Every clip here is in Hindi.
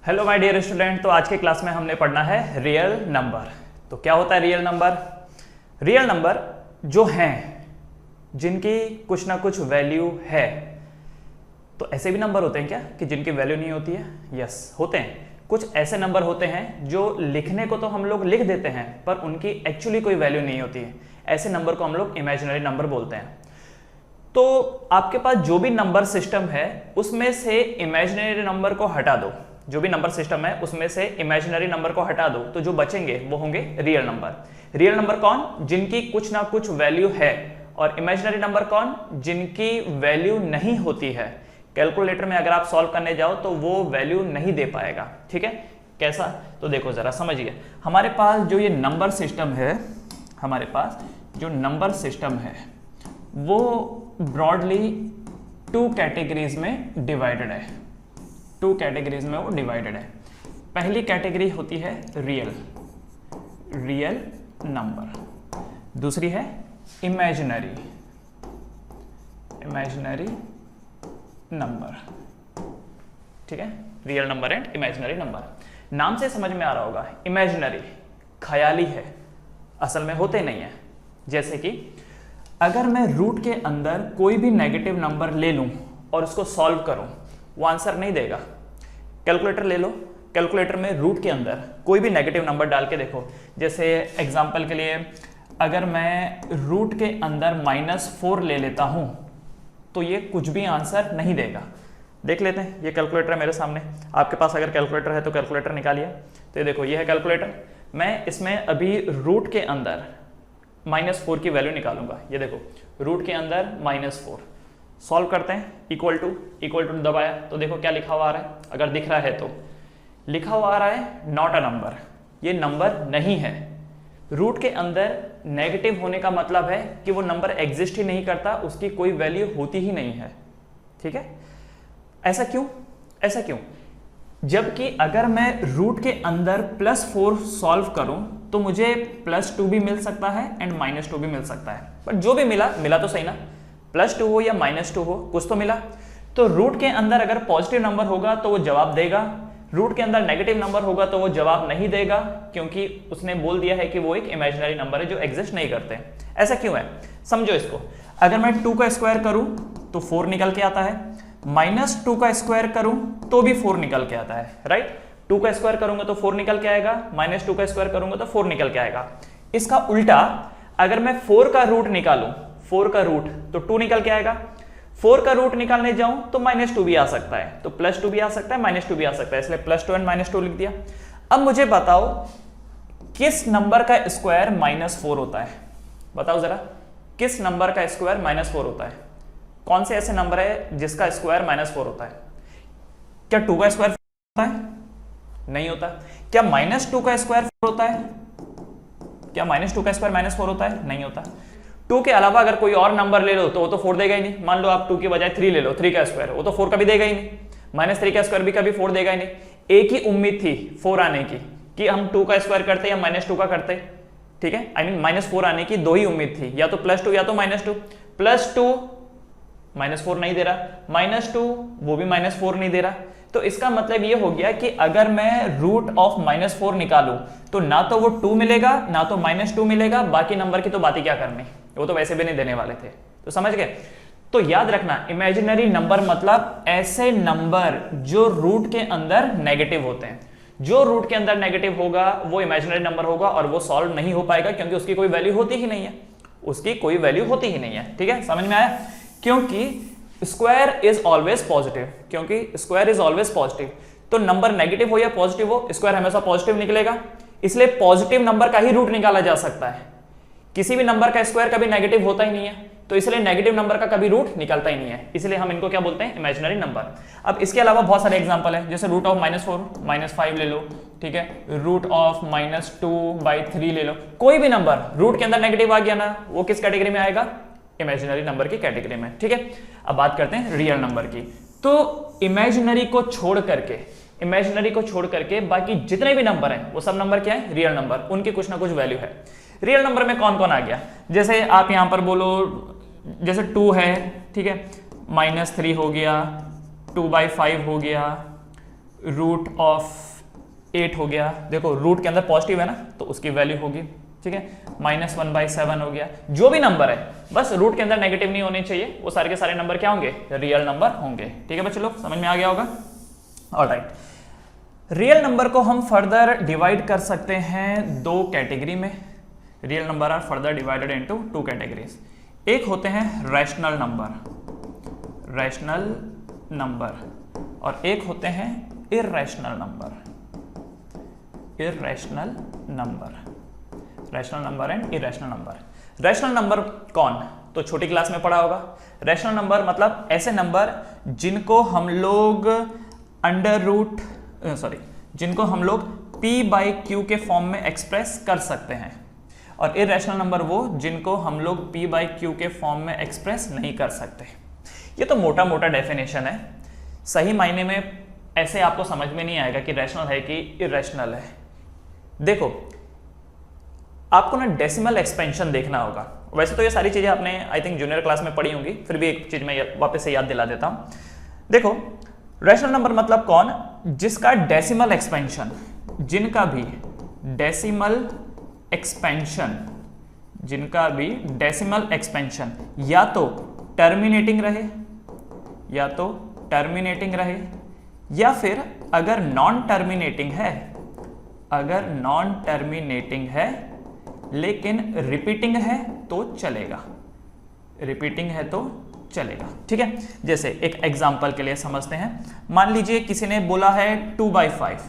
Hello my dear student. तो आज के क्लास में हमने पढ़ना है रियल नंबर। तो क्या होता है रियल नंबर? रियल नंबर जो हैं जिनकी कुछ ना कुछ वैल्यू है। तो ऐसे भी नंबर होते हैं क्या कि जिनकी वैल्यू नहीं होती है? यस, होते हैं। कुछ ऐसे नंबर होते हैं जो लिखने को तो हम लोग लिख देते हैं पर उनकी एक्चुअली कोई वैल्यू नहीं होती है। ऐसे नंबर को हम लोग इमेजिनरी नंबर बोलते हैं। तो आपके पास जो भी नंबर सिस्टम है उसमें से इमेजिनरी नंबर को हटा दो। जो भी नंबर सिस्टम है उसमें से इमेजिनरी नंबर को हटा दो तो जो बचेंगे वो होंगे रियल नंबर। रियल नंबर कौन? जिनकी कुछ ना कुछ वैल्यू है। और इमेजिनरी नंबर कौन? जिनकी वैल्यू नहीं होती है। कैलकुलेटर में अगर आप सॉल्व करने जाओ तो वो वैल्यू नहीं दे पाएगा। ठीक है, कैसा? तो देखो जरा समझिए। हमारे पास जो ये नंबर सिस्टम है, हमारे पास जो नंबर सिस्टम है वो ब्रॉडली टू कैटेगरीज में डिवाइडेड है। टू कैटेगरीज में वो डिवाइडेड है। पहली कैटेगरी होती है रियल नंबर, दूसरी है इमेजिनरी नंबर। ठीक है, real number and imaginary number. नाम से समझ में आ रहा होगा, इमेजिनरी ख्याली है, असल में होते नहीं है। जैसे कि अगर मैं रूट के अंदर कोई भी नेगेटिव नंबर ले लूं और उसको सॉल्व करूं, वो आंसर नहीं देगा। कैलकुलेटर ले लो, कैलकुलेटर में रूट के अंदर कोई भी नेगेटिव नंबर डाल के देखो। जैसे एग्जांपल के लिए अगर मैं रूट के अंदर -4 ले लेता हूं तो ये कुछ भी आंसर नहीं देगा। देख लेते हैं, ये कैलकुलेटर है मेरे सामने। आपके पास अगर कैलकुलेटर है तो कैलकुलेटर निकालिए। तो ये देखो, ये है कैलकुलेटर। मैं इसमें अभी रूट के अंदर -4 की वैल्यू निकालूंगा। ये देखो, रूट के अंदर -4 सॉल्व करते हैं। इक्वल टू दबाया तो देखो क्या लिखा हुआ आ रहा है। अगर दिख रहा है तो लिखा हुआ आ रहा है नॉट अ नंबर, ये नंबर नहीं है। रूट के अंदर नेगेटिव होने का मतलब है कि वो नंबर एग्जिस्ट ही नहीं करता, उसकी कोई वैल्यू होती ही नहीं है। ठीक है, ऐसा क्यों? ऐसा क्यों? जबकि अगर मैं रूट के अंदर +4 सॉल्व करूं तो मुझे +2 भी मिल सकता है एंड -2 भी मिल सकता है। पर जो भी मिला तो सही ना, +2 हो या -2 हो, कुछ तो मिला। तो रूट के अंदर अगर पॉजिटिव नंबर होगा तो वो जवाब देगा, रूट के अंदर नेगेटिव नंबर होगा तो वो जवाब नहीं देगा, क्योंकि उसने बोल दिया है कि वो एक इमेजिनरी नंबर है जो एग्जिस्ट नहीं करते। ऐसा क्यों है समझो इसको। अगर मैं 2 का स्क्वायर करूं तो 4 निकल के आता है, -2 का स्क्वायर करूं तो भी 4 निकल के आता है। राइट, 2 का स्क्वायर करूंगा तो 4 निकल के आएगा, -2 का स्क्वायर करूंगा तो 4 निकल के आएगा। इसका उल्टा, अगर मैं 4 का रूट निकालूं, 4 का रूट तो 2 निकल के आएगा। 4 का रूट निकालने जाऊं तो -2 भी आ सकता है, तो +2 भी आ सकता है, -2 भी आ सकता है, इसलिए +2 एंड -2 लिख दिया। अब मुझे बताओ किस नंबर का स्क्वायर -4 होता है? बताओ जरा, किस नंबर का स्क्वायर -4 होता है? कौन से ऐसे नंबर है जिसका स्क्वायर -4 होता है? क्या 2 का स्क्वायर होता है? नहीं होता। क्या -2 का स्क्वायर 4 होता है? क्या -2 का स्क्वायर -4 होता है? नहीं होता। 2 के अलावा अगर कोई और नंबर ले लो तो वो तो 4 देगा ही नहीं। मान लो आप 2 की बजाय 3 ले लो, 3 का स्क्वायर, वो तो 4 कभी देगा ही नहीं। -3 का स्क्वायर भी कभी 4 देगा ही नहीं। एक ही उम्मीद थी 4 आने की कि हम 2 का स्क्वायर करते या -2 का करते। ठीक है, आई मीन -4 आने की 2 ही उम्मीद थी, या तो +2 या तो -2। +2 -4 नहीं दे रहा, -2 वो भी -4 नहीं दे रहा। तो इसका मतलब ये हो गया कि अगर मैं रूट ऑफ -4 निकालूं तो ना तो वो 2 मिलेगा ना तो -2 मिलेगा। बाकी नंबर की तो बात ही क्या करनी, वो तो वैसे भी नहीं देने वाले थे। तो समझ गए? तो याद रखना, इमेजिनरी नंबर मतलब ऐसे नंबर जो रूट के अंदर नेगेटिव होते हैं। जो रूट के अंदर नेगेटिव होगा वो इमेजिनरी नंबर होगा और वो सॉल्व नहीं हो पाएगा, क्योंकि उसकी कोई वैल्यू होती ही नहीं है। उसकी कोई वैल्यू होती ही नहीं है। ठीक है, समझ में आया? क्योंकि स्क्वायर इज ऑलवेज पॉजिटिव, क्योंकि स्क्वायर इज ऑलवेज पॉजिटिव। तो नंबर नेगेटिव हो या पॉजिटिव हो, स्क्वायर हमेशा पॉजिटिव निकलेगा। इसलिए पॉजिटिव नंबर का ही रूट निकाला जा सकता है। किसी भी नंबर का स्क्वायर कभी नेगेटिव होता ही नहीं है, तो इसलिए नेगेटिव नंबर का कभी रूट निकलता ही नहीं है। इसलिए हम इनको क्या बोलते हैं? Imaginary number. अब इसके अलावा बहुत सारे एग्जांपल है, जैसे रूट ऑफ -4, -5 ले लो। ठीक है, रूट ऑफ -2/3 ले लो। कोई भी नंबर रूट के अंदर नेगेटिव आ गया ना, वो किस कैटेगरी में आएगा? इमेजिनरी नंबर की कैटेगरी में। ठीक है, अब बात करते हैं रियल नंबर की। तो इमेजिनरी को छोड़ करके बाकी जितने भी नंबर हैं वो सब नंबर क्या है? Real number. उनकी कुछ ना कुछ वैल्यू है। रियल नंबर में कौन कौन आ गया? जैसे आप यहां पर बोलो, जैसे 2 है, ठीक है, -3 हो गया, 2/5 हो गया, रूट ऑफ 8 हो गया, देखो रूट के अंदर पॉजिटिव है ना तो उसकी वैल्यू होगी, ठीक है, -1/7 हो गया। जो भी नंबर है बस रूट के अंदर नेगेटिव नहीं होने चाहिए, वो सारे के सारे नंबर क्या होंगे, रियल नंबर होंगे। ठीक है बच्चे लोग, समझ में आ गया होगा। ऑलराइट, रियल नंबर को हम फर्दर डिवाइड कर सकते हैं दो कैटेगरी में। Real number are further divided into two categories. एक होते हैं रैशनल नंबर, रैशनल नंबर, और एक होते हैं irrational number, irrational number, rational number and irrational number. Rational number कौन, तो छोटी क्लास में पढ़ा होगा। रैशनल नंबर मतलब ऐसे नंबर जिनको हम लोग जिनको हम लोग p/q के फॉर्म में एक्सप्रेस कर सकते हैं, और इररेशनल नंबर वो जिनको हम लोग p/q के फॉर्म में एक्सप्रेस नहीं कर सकते। ये तो मोटा मोटा डेफिनेशन है, सही मायने में ऐसे आपको समझ में नहीं आएगा कि रैशनल है कि इररेशनल है। देखो आपको ना डेसिमल एक्सपेंशन देखना होगा। वैसे तो ये सारी चीजें आपने आई थिंक जूनियर क्लास में पढ़ी होंगी, फिर भी एक चीज मैं वापस से याद दिला देता हूं। देखो रैशनल नंबर मतलब कौन, जिसका डेसिमल एक्सपेंशन, जिनका भी डेसिमल एक्सपेंशन, जिनका भी डेसिमल एक्सपेंशन या तो टर्मिनेटिंग रहे, या तो टर्मिनेटिंग रहे, या फिर अगर नॉन टर्मिनेटिंग है, अगर नॉन टर्मिनेटिंग है लेकिन रिपीटिंग है तो चलेगा, रिपीटिंग है तो चलेगा। ठीक है, जैसे एक एग्जांपल के लिए समझते हैं। मान लीजिए किसी ने बोला है 2/5,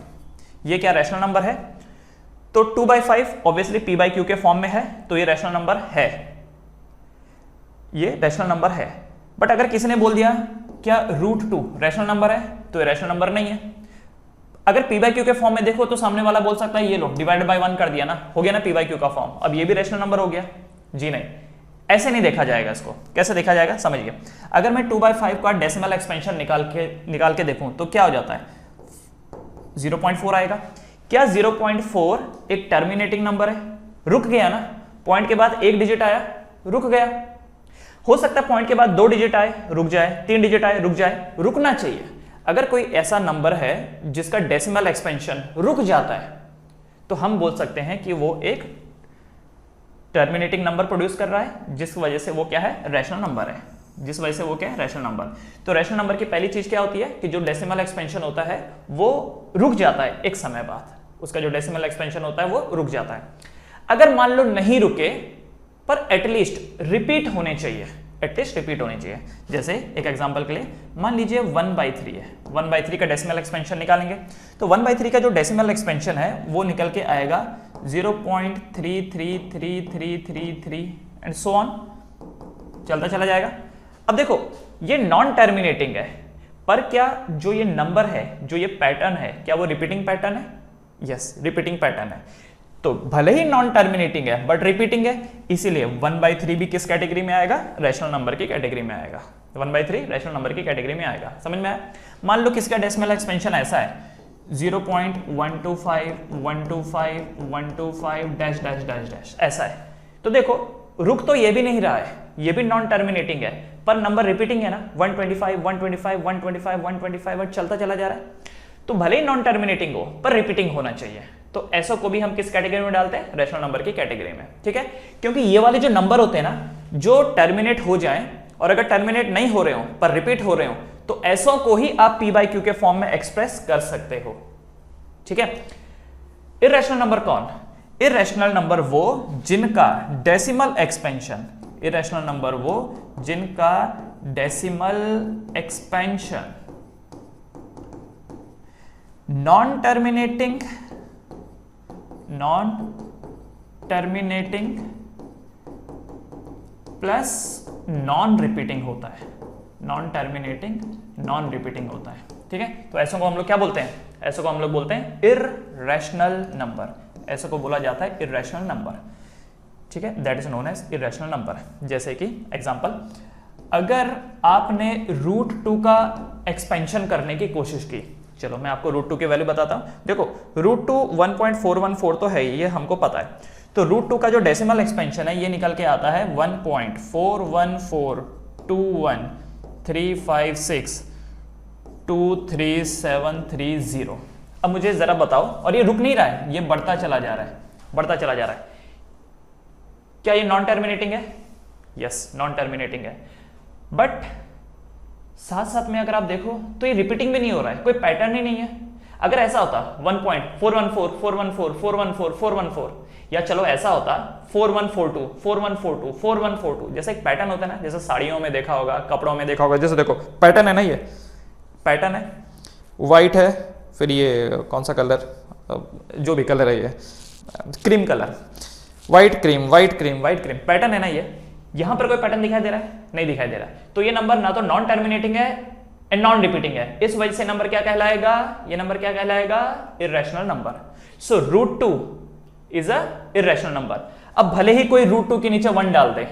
ये क्या रैशनल नंबर है, तो 2/5 ऑब्वियसली p/q के फॉर्म में है तो ये रैशनल नंबर है, ये रैशनल नंबर है। बट अगर किसी ने बोल दिया क्या √2 रैशनल नंबर है, तो ये रैशनल नंबर नहीं है। अगर p/q के फॉर्म में देखो तो सामने वाला बोल सकता है ये लो डिवाइड बाय 1 कर दिया ना, हो गया ना p/q का फॉर्म, अब ये भी रैशनल नंबर हो गया। जी नहीं, ऐसे नहीं देखा जाएगा इसको। कैसे देखा जाएगा समझिए, अगर मैं 2/5 का डेसिमल एक्सपेंशन निकाल के देखूं तो क्या हो जाता है, 0.4 आएगा। क्या 0.4 एक टर्मिनेटिंग नंबर है, रुक गया ना, पॉइंट के बाद एक डिजिट आया रुक गया। हो सकता है पॉइंट के बाद 2 डिजिट आए रुक जाए, 3 डिजिट आए रुक जाए, रुकना चाहिए। अगर कोई ऐसा नंबर है जिसका डेसिमल एक्सपेंशन रुक जाता है तो हम बोल सकते हैं कि वो एक टर्मिनेटिंग नंबर प्रोड्यूस कर रहा है, जिस वजह से वो क्या है, रैशनल नंबर है, जिस वजह से वो क्या है, रैशनल नंबर। तो रैशनल नंबर की पहली चीज क्या होती है कि जो डेसिमल एक्सपेंशन होता है वो रुक जाता है एक समय बाद, उसका जो डेसिमल एक्सपेंशन होता है वो रुक जाता है। अगर मान लो नहीं रुके पर एटलीस्ट रिपीट होने चाहिए, एटलीस्ट रिपीट होनी चाहिए। जैसे एक एग्जांपल के लिए मान लीजिए 1/3 है, 1/3 का डेसिमल एक्सपेंशन निकालेंगे तो 1/3 का जो डेसिमल एक्सपेंशन है वो निकल के आएगा 0.33333 एंड सो ऑन, चलता चला जाएगा। अब देखो ये नॉन टर्मिनेटिंग है, पर क्या जो ये नंबर है, जो ये पैटर्न है, क्या वो रिपीटिंग पैटर्न है? यस, रिपीटिंग पैटर्न है। तो भले ही नॉन टर्मिनेटिंग है बट रिपीटिंग है, इसीलिए 1/3 भी किस कैटेगरी में आएगा, रैशनल नंबर की कैटेगरी में आएगा। 1/3 रैशनल नंबर की कैटेगरी में आएगा। समझ में आया? मान लो किसका डेसिमल एक्सपेंशन ऐसा है 0.125 डैश डैश डैश डैश ऐसा है, तो देखो रुक तो ये भी नहीं रहा है, ये भी नॉन टर्मिनेटिंग है, पर नंबर रिपीटिंग है ना, 125 125 125 125 और चलता चला जा रहा है। तो भले ही नॉन टर्मिनेटिंग हो पर रिपीटिंग होना चाहिए। तो ऐसो को भी हम किस कैटेगरी में डालते हैं, रैशनल नंबर की कैटेगरी में। ठीक है, क्योंकि ये वाले जो नंबर होते हैं ना, जो टर्मिनेट हो जाएं और अगर टर्मिनेट नहीं हो रहे हो पर रिपीट हो रहे हो, तो ऐसो को ही आप p/q के फॉर्म में एक्सप्रेस कर सकते हो। ठीक है, इररेशनल नंबर कौन, इररेशनल नंबर वो जिनका डेसिमल एक्सपेंशन, इररेशनल नंबर वो जिनका decimal expansion non terminating plus non repeating होता है, नॉन टर्मिनेटिंग नॉन रिपीटिंग होता है। ठीक है, तो ऐसों को हम लोग क्या बोलते हैं, ऐसों को हम लोग बोलते हैं इररेशनल नंबर, ऐसों को बोला जाता है इररेशनल नंबर। ठीक है, that is known as irrational number. जैसे कि एग्जांपल, अगर आपने √2 का एक्सपेंशन करने की कोशिश की, चलो मैं आपको √2 की वैल्यू बताता हूं। देखो √2 1.414 तो है, ये हमको पता है। तो √2 का जो डेसिमल एक्सपेंशन है ये निकल के आता है 1.41421356 23730। अब मुझे जरा बताओ, और ये रुक नहीं रहा है, ये बढ़ता चला जा रहा है, बढ़ता चला जा रहा है, क्या ये नॉन टर्मिनेटिंग है? यस, नॉन टर्मिनेटिंग है। बट साथ साथ में अगर आप देखो तो ये रिपीटिंग भी नहीं हो रहा है, कोई पैटर्न ही नहीं है। अगर ऐसा होता 1.414 414 414 414, या चलो ऐसा होता 4142 4142 4142, जैसे एक पैटर्न होता है ना, जैसे साड़ियों में देखा होगा, कपड़ों में देखा होगा, जैसे देखो पैटर्न है ना, ये पैटर्न है, व्हाइट है, फिर ये कौन सा कलर, जो भी कलर है, ये cream colour, white cream white cream white cream, pattern है ना ये। यहां पर कोई पैटर्न दिखाई दे रहा है? नहीं दिखाई दे रहा है। तो ये नंबर ना तो नॉन टर्मिनेटिंग है एंड नॉन रिपीटिंग है, इस वजह से नंबर क्या कहलाएगा? ये नंबर क्या कहलाएगा? Irrational number. So √2 is a irrational number. अब भले ही कोई √2 के नीचे 1 डाल दे,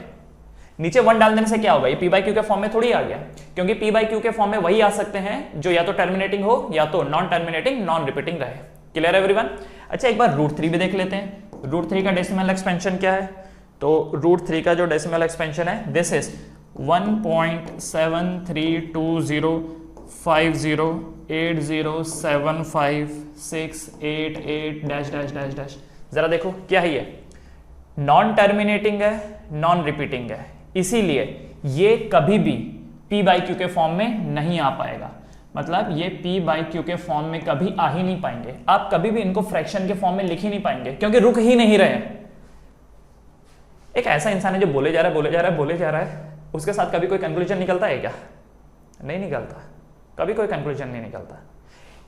नीचे 1 डाल देने से क्या होगा? ये p/q के फॉर्म में थोड़ी आ गया, क्योंकि p/q के फॉर्म में वही आ सकते हैं जो या तो टर्मिनेटिंग हो या तो नॉन टर्मिनेटिंग नॉन रिपीटिंग रहे। क्लियर है एवरीवन? अच्छा, एक बार √3 भी देख लेते हैं। √3 का डेसिमल एक्सपेंशन क्या है? तो √3 का जो डेसिमल एक्सपेंशन है, दिस इज 1.73205080756888 जरा देखो क्या है ये? नॉन टर्मिनेटिंग है, नॉन रिपीटिंग है, इसीलिए ये कभी भी p/q के फॉर्म में नहीं आ पाएगा। मतलब ये p/q के फॉर्म में कभी आ ही नहीं पाएंगे। आप कभी भी इनको फ्रैक्शन के फॉर्म में लिख ही नहीं पाएंगे, क्योंकि रुक ही नहीं रहे हैं। एक ऐसा इंसान है जो बोले जा रहा है बोले जा रहा है बोले जा रहा है, उसके साथ कभी कोई कंक्लूजन निकलता है क्या? नहीं निकलता, कभी कोई कंक्लूजन नहीं निकलता।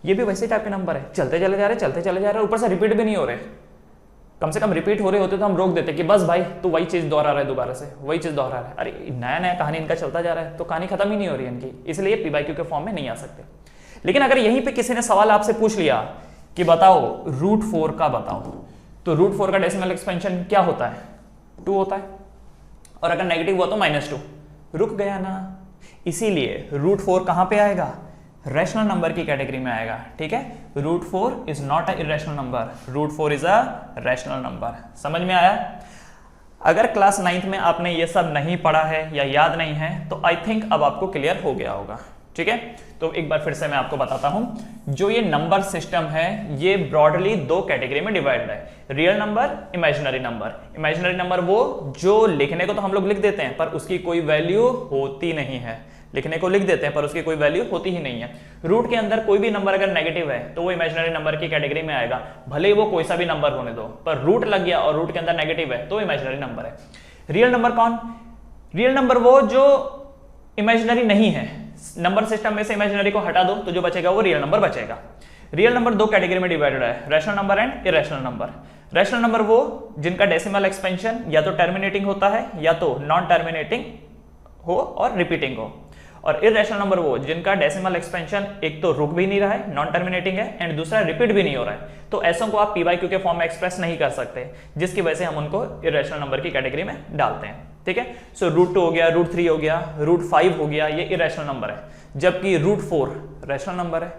ये भी वैसे टाइप के नंबर है, चलते चले जा रहे चलते चले जा रहे, ऊपर से रिपीट भी नहीं हो रहे। कम से कम रिपीट हो रहे होते तो हम रोक देते कि बस भाई तू वही चीज दोहरा रहा है, दोबारा से वही चीज दोहरा रहा है। अरे नया नया कहानी इनका चलता जा रहा है, तो कहानी खत्म ही नहीं हो रही है इनकी, इसलिए p/q के फॉर्म में नहीं आ सकते। लेकिन अगर यहीं पे किसी ने सवाल आपसे पूछ लिया कि बताओ √4 का बताओ, तो √4 का डेसिमल एक्सपेंशन क्या होता है? 2 होता है, और अगर नेगेटिव हुआ तो -2, रुक गया ना। इसीलिए √4 कहां पे आएगा? रैशनल नंबर की कैटेगरी में आएगा। ठीक है, √4 is not a irrational number, √4 is a rational number. समझ में आया? अगर क्लास 9th में आपने ये सब नहीं पढ़ा है या याद नहीं है तो आई थिंक अब आपको क्लियर हो गया होगा। ठीक है, तो एक बार फिर से मैं आपको बताता हूं, जो ये नंबर सिस्टम है ये ब्रॉडली 2 कैटेगरी में डिवाइड है, real number, imaginary number. Imaginary number वो जो लिखने को तो हम लोग लिख देते हैं पर उसकी कोई वैल्यू होती नहीं है, लिखने को लिख देते हैं पर उसकी कोई वैल्यू होती ही नहीं है। रूट के अंदर कोई भी नंबर अगर नेगेटिव है तो वो इमेजिनरी नंबर की कैटेगरी में आएगा, भले ही वो कोई सा भी नंबर होने दो, पर रूट लग गया और रूट के अंदर नेगेटिव है तो इमेजिनरी नंबर है। रियल नंबर कौन? रियल नंबर वो जो इमेजिनरी नहीं है, नंबर सिस्टम में से इमेजिनरी को हटा दो तो जो बचेगा वो रियल नंबर बचेगा। रियल नंबर 2 कैटेगरी में डिवाइडेड है, rational number and irrational number. Rational number वो जिनका डेसिमल एक्सपेंशन या तो टर्मिनेटिंग होता है या तो नॉन टर्मिनेटिंग हो और रिपीटिंग हो, और इरेशनल नंबर वो जिनका डेसिमल एक्सपेंशन एक तो रुक भी नहीं रहा है, नॉन टर्मिनेटिंग है, एंड दूसरा रिपीट भी नहीं हो रहा है। तो ऐसों को आप p/q के फॉर्म में एक्सप्रेस नहीं कर सकते, जिसकी वजह से हम उनको इरेशनल नंबर की कैटेगरी में डालते हैं। ठीक है, सो √2 हो गया, √3 हो गया, √5 हो गया, ये इरेशनल नंबर है, जबकि √4 रैशनल नंबर है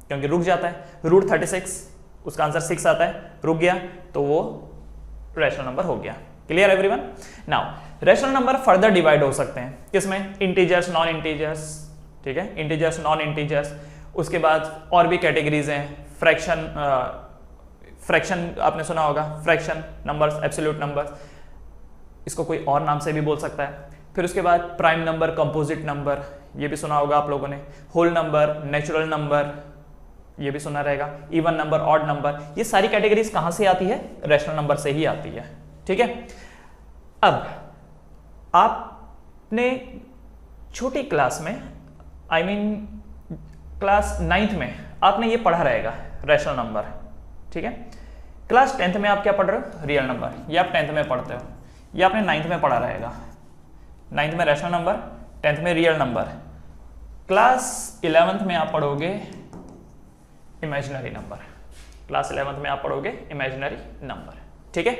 क्योंकि रुक जाता है। √36 उसका आंसर 6 आता है, रुक गया तो वो रैशनल नंबर हो गया। Clear everyone? Now rational number further divide हो सकते हैं, किसमें? Integers, non integers. ठीक है, इंटीजर्स, नॉन इंटीजर्स। उसके बाद और भी कैटेगरीज हैं, फ्रैक्शन, फ्रैक्शन आपने सुना होगा, फ्रैक्शन नंबर्स, एब्सोल्यूट नंबर्स, इसको कोई और नाम से भी बोल सकता है। फिर उसके बाद प्राइम नंबर, कंपोजिट नंबर, ये भी सुना होगा आप लोगों ने, होल नंबर, नेचुरल नंबर, ये भी सुना रहेगा, इवन नंबर, ऑड नंबर। ये सारी कैटेगरीज कहां से आती है? रैशनल नंबर से ही आती है। ठीक है, अब आपने छोटी क्लास में, आई मीन क्लास 9th में आपने ये पढ़ा रहेगा रैशनल नंबर। ठीक है, क्लास 10th में आप क्या पढ़ रहे हो? रियल नंबर, ये आप 10th में पढ़ते हो, ये आपने 9th में पढ़ा रहेगा। 9th में रैशनल नंबर, 10th में रियल नंबर। क्लास 11th में आप पढ़ोगे इमेजिनरी नंबर, क्लास 11th में आप पढ़ोगे इमेजिनरी नंबर। ठीक है,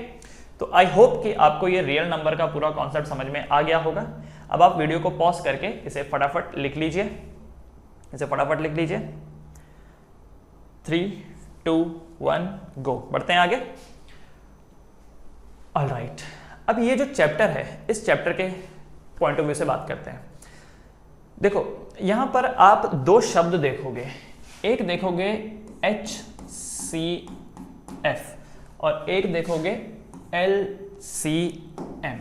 तो आई होप कि आपको ये रियल नंबर का पूरा कॉन्सेप्ट समझ में आ गया होगा। अब आप वीडियो को पॉज करके इसे फटाफट लिख लीजिए, इसे फटाफट लिख लीजिए। 3, 2, 1 गो, बढ़ते हैं आगे। ऑलराइट, अब ये जो चैप्टर है, इस चैप्टर के पॉइंट ऑफ व्यू से बात करते हैं। देखो यहां पर आप दो शब्द देखोगे, एक देखोगे HCF और एक देखोगे LCM।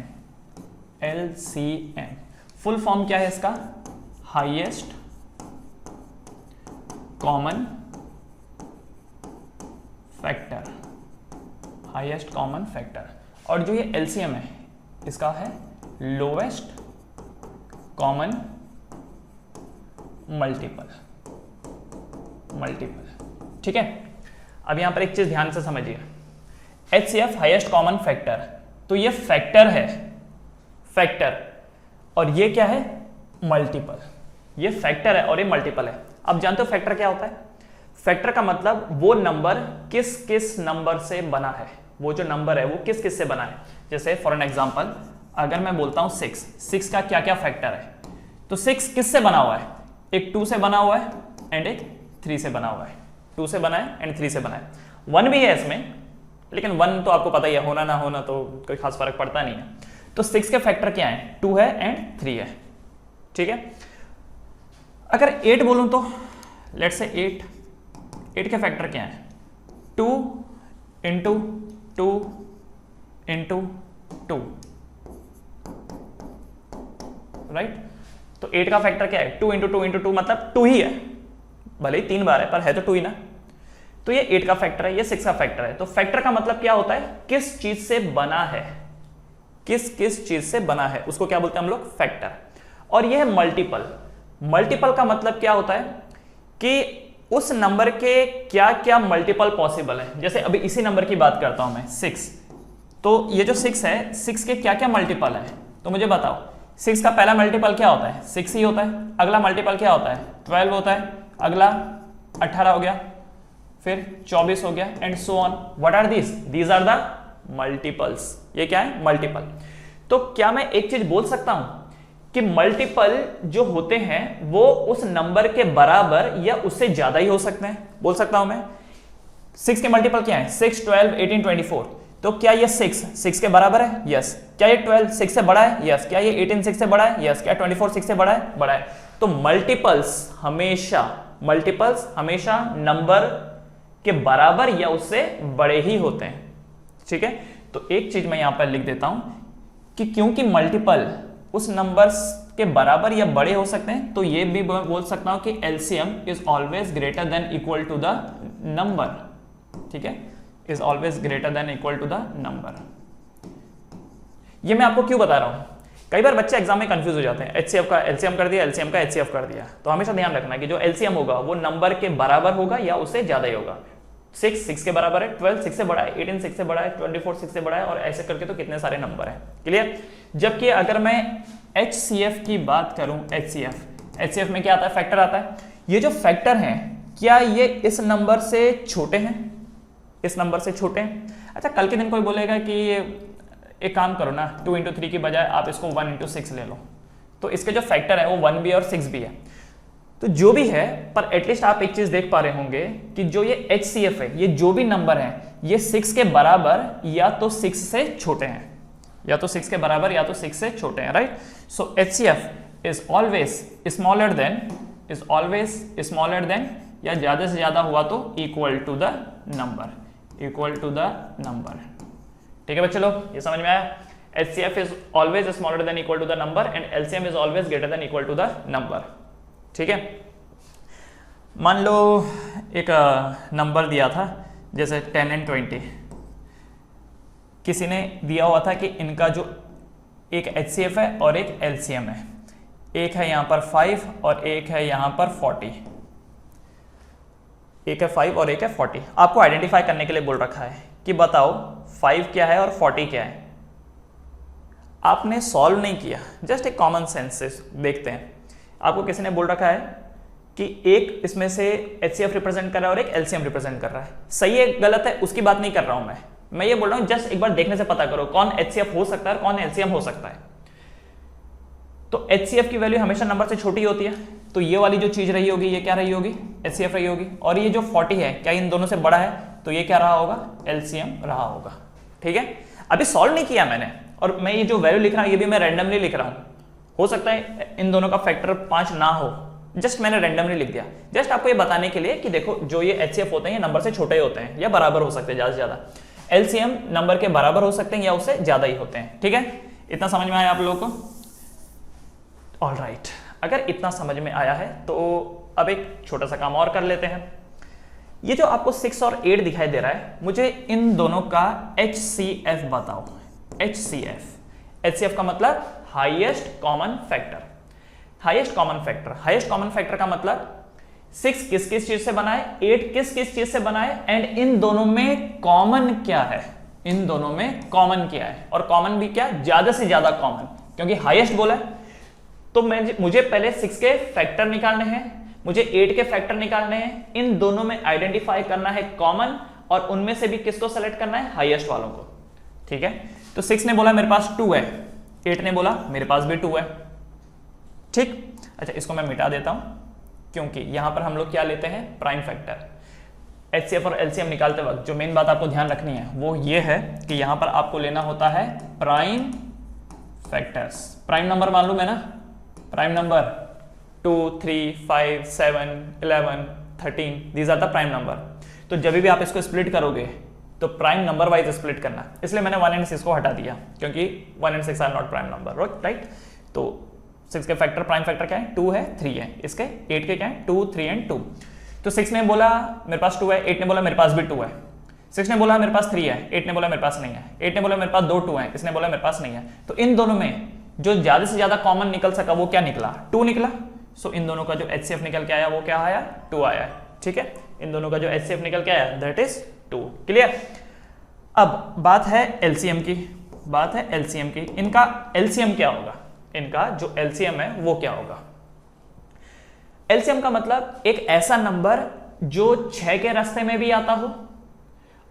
LCM फुल फॉर्म क्या है इसका? Highest common factor, highest common factor. और जो ये LCM है इसका है लोवेस्ट कॉमन मल्टीपल। ठीक है, अब यहां पर एक चीज ध्यान से समझिए, HCF हाईएस्ट कॉमन फैक्टर, तो ये फैक्टर है, फैक्टर, और ये क्या है? मल्टीपल। ये फैक्टर है और ये मल्टीपल है। अब जानते हो फैक्टर क्या होता है? फैक्टर का मतलब वो नंबर किस किस नंबर से बना है, वो जो नंबर है वो किस किस से बना है। जैसे फॉर एन एग्जांपल अगर मैं बोलता हूं 6 का क्या क्या फैक्टर है, तो 6 किस से बना हुआ है? एक 2 से बना हुआ है एंड एक 3 से बना हुआ है। 2 से बना है एंड 3 से बना है। 1 भी है इसमें, लेकिन 1 तो आपको पता ही है, होना ना होना तो कोई खास फर्क पड़ता नहीं है। तो 6 के फैक्टर क्या है? 2 है एंड 3 है। ठीक है, अगर 8 बोलूं तो लेट्स से 8 के फैक्टर क्या है? 2 इंटू 2 इंटू 2, राइट। तो 8 का फैक्टर क्या है? 2 इंटू 2 इंटू 2 मतलब 2 ही है, भले ही 3 बार है पर है तो 2 ही ना। तो ये 8 का फैक्टर है, ये 6 का फैक्टर है। तो फैक्टर का मतलब क्या होता है? किस चीज से बना है, किस किस चीज से बना है, उसको क्या बोलते हैं हम लोग? फैक्टर। और ये है मल्टीपल। मल्टीपल का मतलब क्या होता है कि उस नंबर के क्या क्या मल्टीपल पॉसिबल है। जैसे अभी इसी नंबर की बात करता हूं मैं 6, तो ये जो 6 है, 6 के क्या क्या मल्टीपल है, तो मुझे बताओ। 6 का पहला मल्टीपल क्या होता है? 6 ही होता है। अगला मल्टीपल क्या होता है? 12 होता है। अगला 18 हो गया, फिर 24 हो गया and so on. What are these are the multiples. ये क्या है? मल्टीपल। तो क्या मैं एक चीज बोल सकता हूं कि मल्टीपल जो होते हैं वो उस नंबर के बराबर या उससे ज्यादा ही हो सकते हैं? बोल सकता हूं मैं। 6 के मल्टीपल क्या है? 6, 12, 18, 24। तो क्या ये 6 के बराबर है? यस। क्या ये 12 6 से बड़ा है? यस। क्या ये 18 6 से बड़ा है? यस। क्या 24 6 से बड़ा है? बड़ा है। तो मल्टीपल्स हमेशा नंबर के बराबर या उससे बड़े ही होते हैं। ठीक है, तो एक चीज मैं यहां पर लिख देता हूं कि क्योंकि मल्टीपल उस नंबर्स के बराबर या बड़े हो सकते हैं, तो ये भी बोल सकता हूं कि LCM is always greater than equal to the number. ठीक है, is always greater than equal to the number. ये मैं आपको क्यों बता रहा हूं? कई बार बच्चे एग्जाम में कंफ्यूज हो जाते हैं, HCF का LCM कर दिया, LCM का HCF कर दिया। तो हमेशा ध्यान रखना कि जो LCM होगा वो नंबर के बराबर होगा या उससे ज्यादा ही होगा। 6 के बराबर है, 12 6 से बड़ा है, 18 6 से बड़ा है, 24 6 से बड़ा है, और ऐसे करके तो कितने सारे नंबर हैं। क्लियर? जबकि अगर मैं HCF की बात करूं, HCF में क्या आता है? फैक्टर आता है। ये जो फैक्टर हैं क्या ये इस नंबर से छोटे हैं? इस नंबर से छोटे हैं। अच्छा, कल के दिन कोई बोलेगा कि एक काम करो ना, 2 इंटू 3 की बजाय आप इसको 1 इंटू 6 ले लो, तो इसके जो फैक्टर है वो 1 भी है और 6 भी है। तो जो भी है, पर एटलीस्ट आप एक चीज देख पा रहे होंगे कि जो ये HCF है, ये जो भी नंबर है ये 6 के बराबर या तो 6 से छोटे हैं, या तो 6 के बराबर या तो 6 से छोटे हैं, right. So HCF is always smaller then या ज्यादा से ज्यादा हुआ तो इक्वल टू द नंबर, ठीक है बच्चे लोग, ये समझ में आया? HCF is always smaller than equal to the number and LCM is always greater than equal to the number. ठीक है, मान लो एक नंबर दिया था जैसे 10 एंड 20, किसी ने दिया हुआ था कि इनका जो एक HCF है और एक LCM है, एक है यहां पर 5 और एक है यहां पर 40, एक है 5 और एक है 40। आपको आइडेंटिफाई करने के लिए बोल रखा है कि बताओ 5 क्या है और 40 क्या है। आपने सॉल्व नहीं किया, जस्ट एक कॉमन सेंस से देखते हैं। आपको किसी ने बोल रखा है कि एक इसमें से HCF रिप्रेजेंट कर रहा है और एक LCM रिप्रेजेंट कर रहा है। सही है गलत है उसकी बात नहीं कर रहा हूं मैं ये बोल रहा हूं जस्ट एक बार देखने से पता करो कौन HCF हो सकता है और कौन LCM हो सकता है। तो HCF की वैल्यू हमेशा नंबर से छोटी होती है, तो ये वाली जो चीज रही होगी ये क्या रही होगी? HCF रही होगी। और ये जो 40 है क्या इन दोनों से बड़ा है? तो ये क्या रहा होगा? LCM रहा होगा। ठीक है, अभी सॉल्व नहीं किया मैंने, और मैं ये जो वैल्यू लिख रहा हूं ये भी मैं रैंडमली लिख रहा हूं। हो सकता है इन दोनों का फैक्टर 5 ना हो, जस्ट मैंने रैंडमली लिख दिया, जस्ट आपको ये बताने के लिए कि देखो जो ये HCF होते हैं ये नंबर से छोटे होते हैं या बराबर हो सकते हैं ज्यादा से ज्यादा, LCM नंबर के बराबर हो सकते हैं या उससे ज्यादा ही होते हैं। ठीक है, इतना समझ में आया आप लोगों को? ऑल राइट, अगर इतना समझ में आया है तो अब एक छोटा सा काम और कर लेते हैं। ये जो आपको 6 और 8 दिखाई दे रहा है, मुझे इन दोनों का HCF बताओ। HCF का मतलब highest common factor. Highest common factor, highest common factor का मतलब 6 किस किस चीज से बना है, 8 किस किस चीज से बना है, एंड इन दोनों में कॉमन क्या है, इन दोनों में कॉमन क्या है, और कॉमन भी क्या, ज्यादा से ज्यादा कॉमन, क्योंकि हाईएस्ट बोला है तो मुझे पहले 6 के फैक्टर निकालने हैं, मुझे 8 के फैक्टर निकालने हैं, इन दोनों में आइडेंटिफाई करना है कॉमन, और उनमें से भी किसको सेलेक्ट करना है, हाईएस्ट वालों को। ठीक है, तो 6 ने बोला मेरे पास 2 है, 8 ने बोला मेरे पास भी 2 है। ठीक, अच्छा इसको मैं मिटा देता हूं, क्योंकि यहां पर हम लोग क्या लेते हैं, प्राइम फैक्टर। HCF और LCM निकालते वक्त जो मेन बात आपको ध्यान रखनी है वो ये है कि यहां पर आपको लेना होता है प्राइम फैक्टर्स। प्राइम नंबर मालूम है ना, prime number 2, 3, 5, 7, 11, 13, these are the prime number. तो जब भी आप इसको स्प्लिट करोगे तो प्राइम नंबर वाइज स्प्लिट करना, इसलिए मैंने 1 एंड 6 को हटा दिया, क्योंकि 1 and 6 are not prime number, right. तो 6 के फैक्टर, प्राइम फैक्टर क्या है, 2 है, 3 है, इसके 8 के क्या है, 2, 3 एंड 2। तो 6 ने बोला मेरे पास 2 है, 8 ने बोला मेरे पास भी 2 है, 6 ने बोला मेरे पास 3 है, 8 ने बोला मेरे पास नहीं है, 8 ने बोला मेरे पास 2 है, इसने बोला मेरे पास नहीं है। तो इन दोनों में जो ज्यादा से ज्यादा कॉमन निकल सका वो क्या निकला, 2 निकला। सो इन दोनों का जो HCF निकल के आया वो क्या आया, 2 आया। ठीक है, इन दोनों का जो HCF निकल के आया दैट इज 2। क्लियर? अब बात है LCM की, बात है LCM की। इनका LCM क्या होगा, इनका जो LCM है वो क्या होगा। LCM का मतलब एक ऐसा नंबर जो 6 के रास्ते में भी आता हो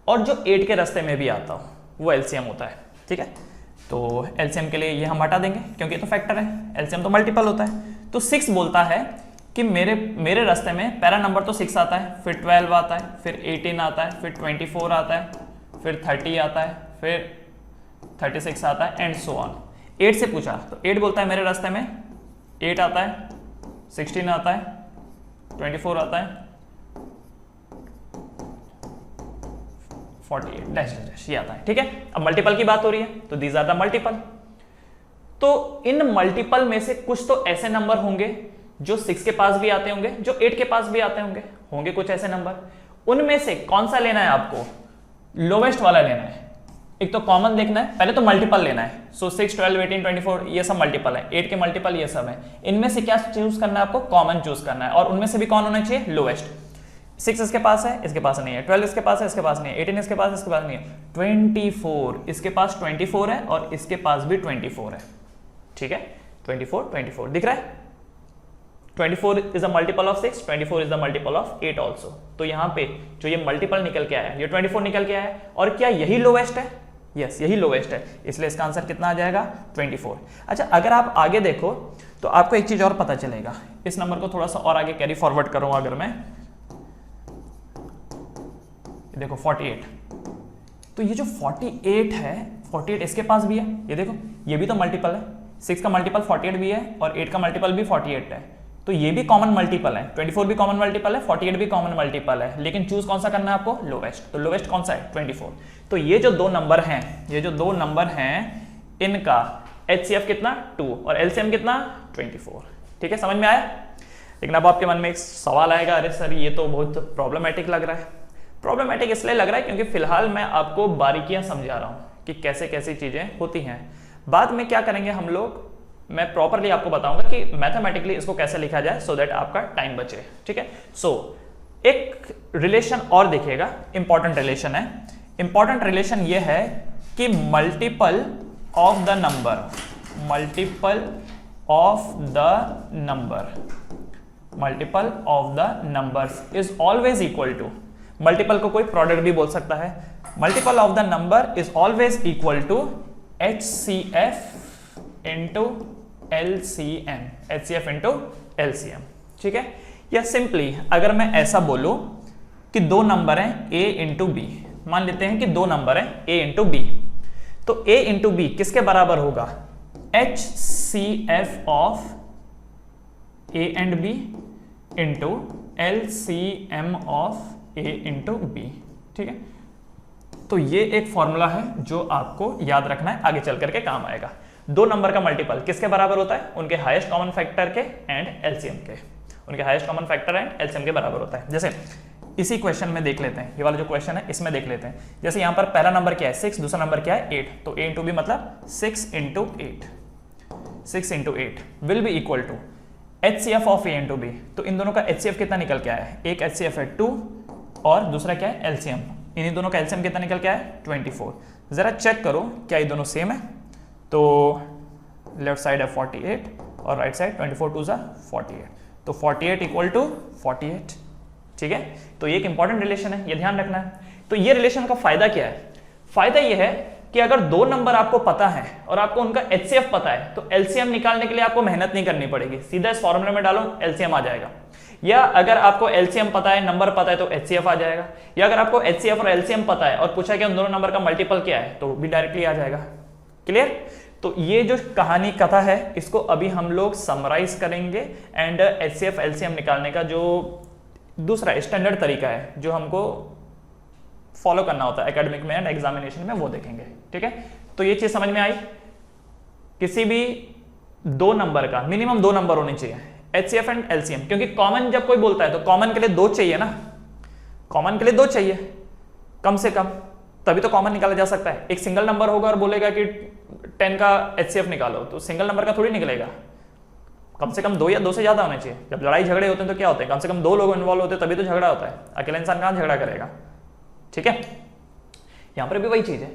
और जो 8 के रास्ते में भी आता हो, वो LCM होता है। ठीक है, तो LCM के लिए ये हम हटा देंगे क्योंकि तो फैक्टर है, LCM तो मल्टीपल होता है। तो 6 बोलता है कि मेरे रास्ते में पहला नंबर तो 6 आता है, फिर 12 आता है, फिर 18 आता है, फिर 24 आता है, फिर 30 आता है, फिर 36 आता है, एंड सो ऑन। 8 से पूछा तो 8 बोलता है मेरे रास्ते में 8 आता है, 16 आता है, 24 आता है, 48 डैश डैश ये आता है। ठीक है, अब मल्टीपल की बात हो रही है तो दीज आर द मल्टीपल। तो इन मल्टीपल में से कुछ तो ऐसे नंबर होंगे जो 6 के पास भी आते होंगे, जो 8 के पास भी आते होंगे कुछ ऐसे नंबर। उनमें से कौन सा लेना है आपको, लोवेस्ट वाला लेना है। एक तो कॉमन देखना है, पहले तो मल्टीपल लेना है। सो 6, 12, 18, 24 ये सब मल्टीपल है, 8 के मल्टीपल ये सब है। इनमें से क्या चूज करना है आपको, कॉमन चूज करना है, और उनमें से भी कौन होना चाहिए, लोवेस्ट। 6 इसके पास है, इसके पास नहीं है, 12 इसके पास है, इसके पास नहीं है, 18 इसके पास नहीं है, 24 इसके पास 24 है और इसके पास भी 24 है। ठीक है, 24 दिख रहा है। 24 is a multiple of 6, 24 is the multiple of 8 also. तो यहाँ पे जो ये मल्टीपल निकल के आया है, ये 24 निकल के आया है, और क्या यही लोवेस्ट है, यस यही लोवेस्ट है, इसलिए इसका आंसर कितना आ जाएगा, 24। अच्छा, अगर आप आगे देखो तो आपको एक चीज और पता चलेगा। इस नंबर को थोड़ा सा और आगे कैरी फॉरवर्ड करूंगा, अगर मैं देखो 48, तो ये जो 48 है, 48 इसके पास भी है, ये देखो ये भी तो मल्टीपल है, 6 का मल्टीपल 48 भी है और 8 का मल्टीपल भी 48 है, तो ये भी कॉमन मल्टीपल है। 24 भी कॉमन मल्टीपल है, 48 भी कॉमन मल्टीपल है, लेकिन चूज कौन सा करना है आपको, लोवेस्ट। तो लोवेस्ट कौन सा है, 24। तो ये जो दो नंबर हैं, इनका HCF कितना, 2, और LCM कितना, 24। ठीक है, समझ में आया। लेकिन अब आपके मन में एक सवाल आएगा, अरे सर ये तो बहुत प्रॉब्लमेटिक लग रहा है। प्रॉब्लमेटिक इसलिए लग रहा है क्योंकि फिलहाल मैं आपको बारीकियां समझा रहा हूं कि कैसे कैसी चीजें होती हैं। बाद में क्या करेंगे हम लोग, मैं प्रॉपरली आपको बताऊंगा कि मैथमेटिकली इसको कैसे लिखा जाए, सो दैट आपका टाइम बचे। ठीक है, सो एक रिलेशन और देखिएगा, इंपॉर्टेंट रिलेशन है। इंपॉर्टेंट रिलेशन ये है कि multiple of the number, multiple of the numbers is always equal to, multiple को कोई प्रोडक्ट भी बोल सकता है, multiple of the number is always equal to HCF into LCM, HCF into LCM। ठीक है, या सिंपली अगर मैं ऐसा बोलूं कि दो नंबर हैं A इंटू बी, मान लेते हैं कि दो नंबर हैं A इंटू बी, तो A इंटू बी किसके बराबर होगा, HCF LCF of A and B into LCM of A into B। ठीक है, तो ये एक फॉर्मूला है जो आपको याद रखना है, आगे चल करके काम आएगा। दो नंबर का मल्टीपल किसके बराबर होता है? उनके हाईएस्ट कॉमन फैक्टर के एंड एलसीएम के। उनके highest common factor and LCM के बराबर होता है। जैसे इसी क्वेश्चन में देख लेते हैं, ये वाला जो क्वेश्चन है इसमें देख लेते हैं। जैसे यहाँ पर पहला नंबर क्या है 6, दूसरा नंबर क्या है 8, तो a इंटू बी मतलब 6 into 8, 6 into 8 will be equal to HCF of a into b. तो इन दोनों का HCF कितना निकल के आया है? एक HCF है 2 और दूसरा क्या है LCM। इन्हीं दोनों का LCM कितना निकल के आया है? 24। जरा चेक करो क्या ये दोनों सेम है? तो लेफ्ट साइड है 48 और राइट साइड 24 2 ज़ा 48, तो 48 इक्वल टू 48। ठीक है, तो ये एक इंपॉर्टेंट रिलेशन है, ये ध्यान रखना है। तो ये रिलेशन का फायदा क्या है? फायदा ये है कि अगर दो नंबर आपको पता है और आपको उनका HCF पता है तो LCM निकालने के लिए आपको मेहनत नहीं करनी पड़ेगी, सीधा इस फॉर्मूले में डालो LCM आ जाएगा। या अगर आपको LCM पता है, नंबर पता है तो HCF आ जाएगा। या अगर आपको HCF और LCM पता है और पूछा कि उन दोनों नंबर का मल्टीपल क्या है तो भी डायरेक्टली आ जाएगा। क्लियर? तो ये जो कहानी कथा है इसको अभी हम लोग समराइज करेंगे एंड HCF LCM निकालने का जो दूसरा स्टैंडर्ड तरीका है जो हमको फॉलो करना होता है एकेडमिक में एंड एग्जामिनेशन में, वो देखेंगे। ठीक है, तो ये चीज समझ में आई। किसी भी दो नंबर का मिनिमम दो नंबर होने चाहिए HCF एंड LCM, क्योंकि कॉमन जब कोई बोलता है तो कॉमन के लिए दो चाहिए ना, कॉमन के लिए दो चाहिए कम से कम, तभी तो कॉमन निकाला जा सकता है। एक सिंगल नंबर होगा और बोलेगा कि 10 का HCF निकालो, तो सिंगल नंबर का थोड़ी निकलेगा, कम से कम दो या दो से ज्यादा होने चाहिए। जब लड़ाई झगड़े होते हैं तो क्या होते हैं, कम से कम दो लोग इन्वॉल्व होते हैं तभी तो झगड़ा होता है, अकेला इंसान कहां झगड़ा करेगा। ठीक है, यहां पर भी वही चीज है।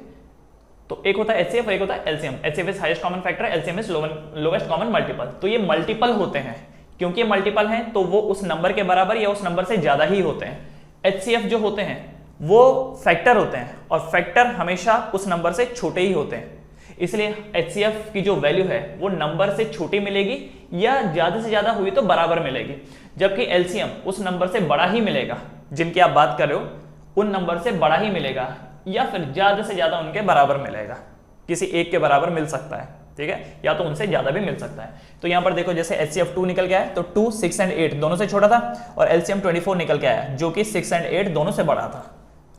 तो एक होता है HCF, एक होता है LCM। HCF is highest common factor, LCM is lowest common multiple. तो ये मल्टीपल होते हैं, क्योंकि ये मल्टीपल हैं तो वो उस नंबर के बराबर या उस नंबर से ज्यादा ही होते हैं। HCF जो होते हैं वो फैक्टर होते हैं और फैक्टर हमेशा उस नंबर से छोटे ही होते हैं, इसलिए HCF की जो वैल्यू है वो नंबर से छोटी मिलेगी या ज्यादा से ज्यादा हुई तो बराबर मिलेगी, जबकि LCM उस नंबर से बड़ा ही मिलेगा, जिनकी आप बात कर रहे हो उन नंबर से बड़ा ही मिलेगा या फिर ज्यादा से ज्यादा उनके बराबर मिलेगा, किसी एक के बराबर मिल सकता है। ठीक है, या तो उनसे ज्यादा भी मिल सकता है। तो यहां पर देखो जैसे HCF 2 निकल के आया तो 2 6 एंड 8 दोनों से छोटा था और LCM 24 निकल के आया जो कि 6 एंड 8 दोनों से बड़ा था।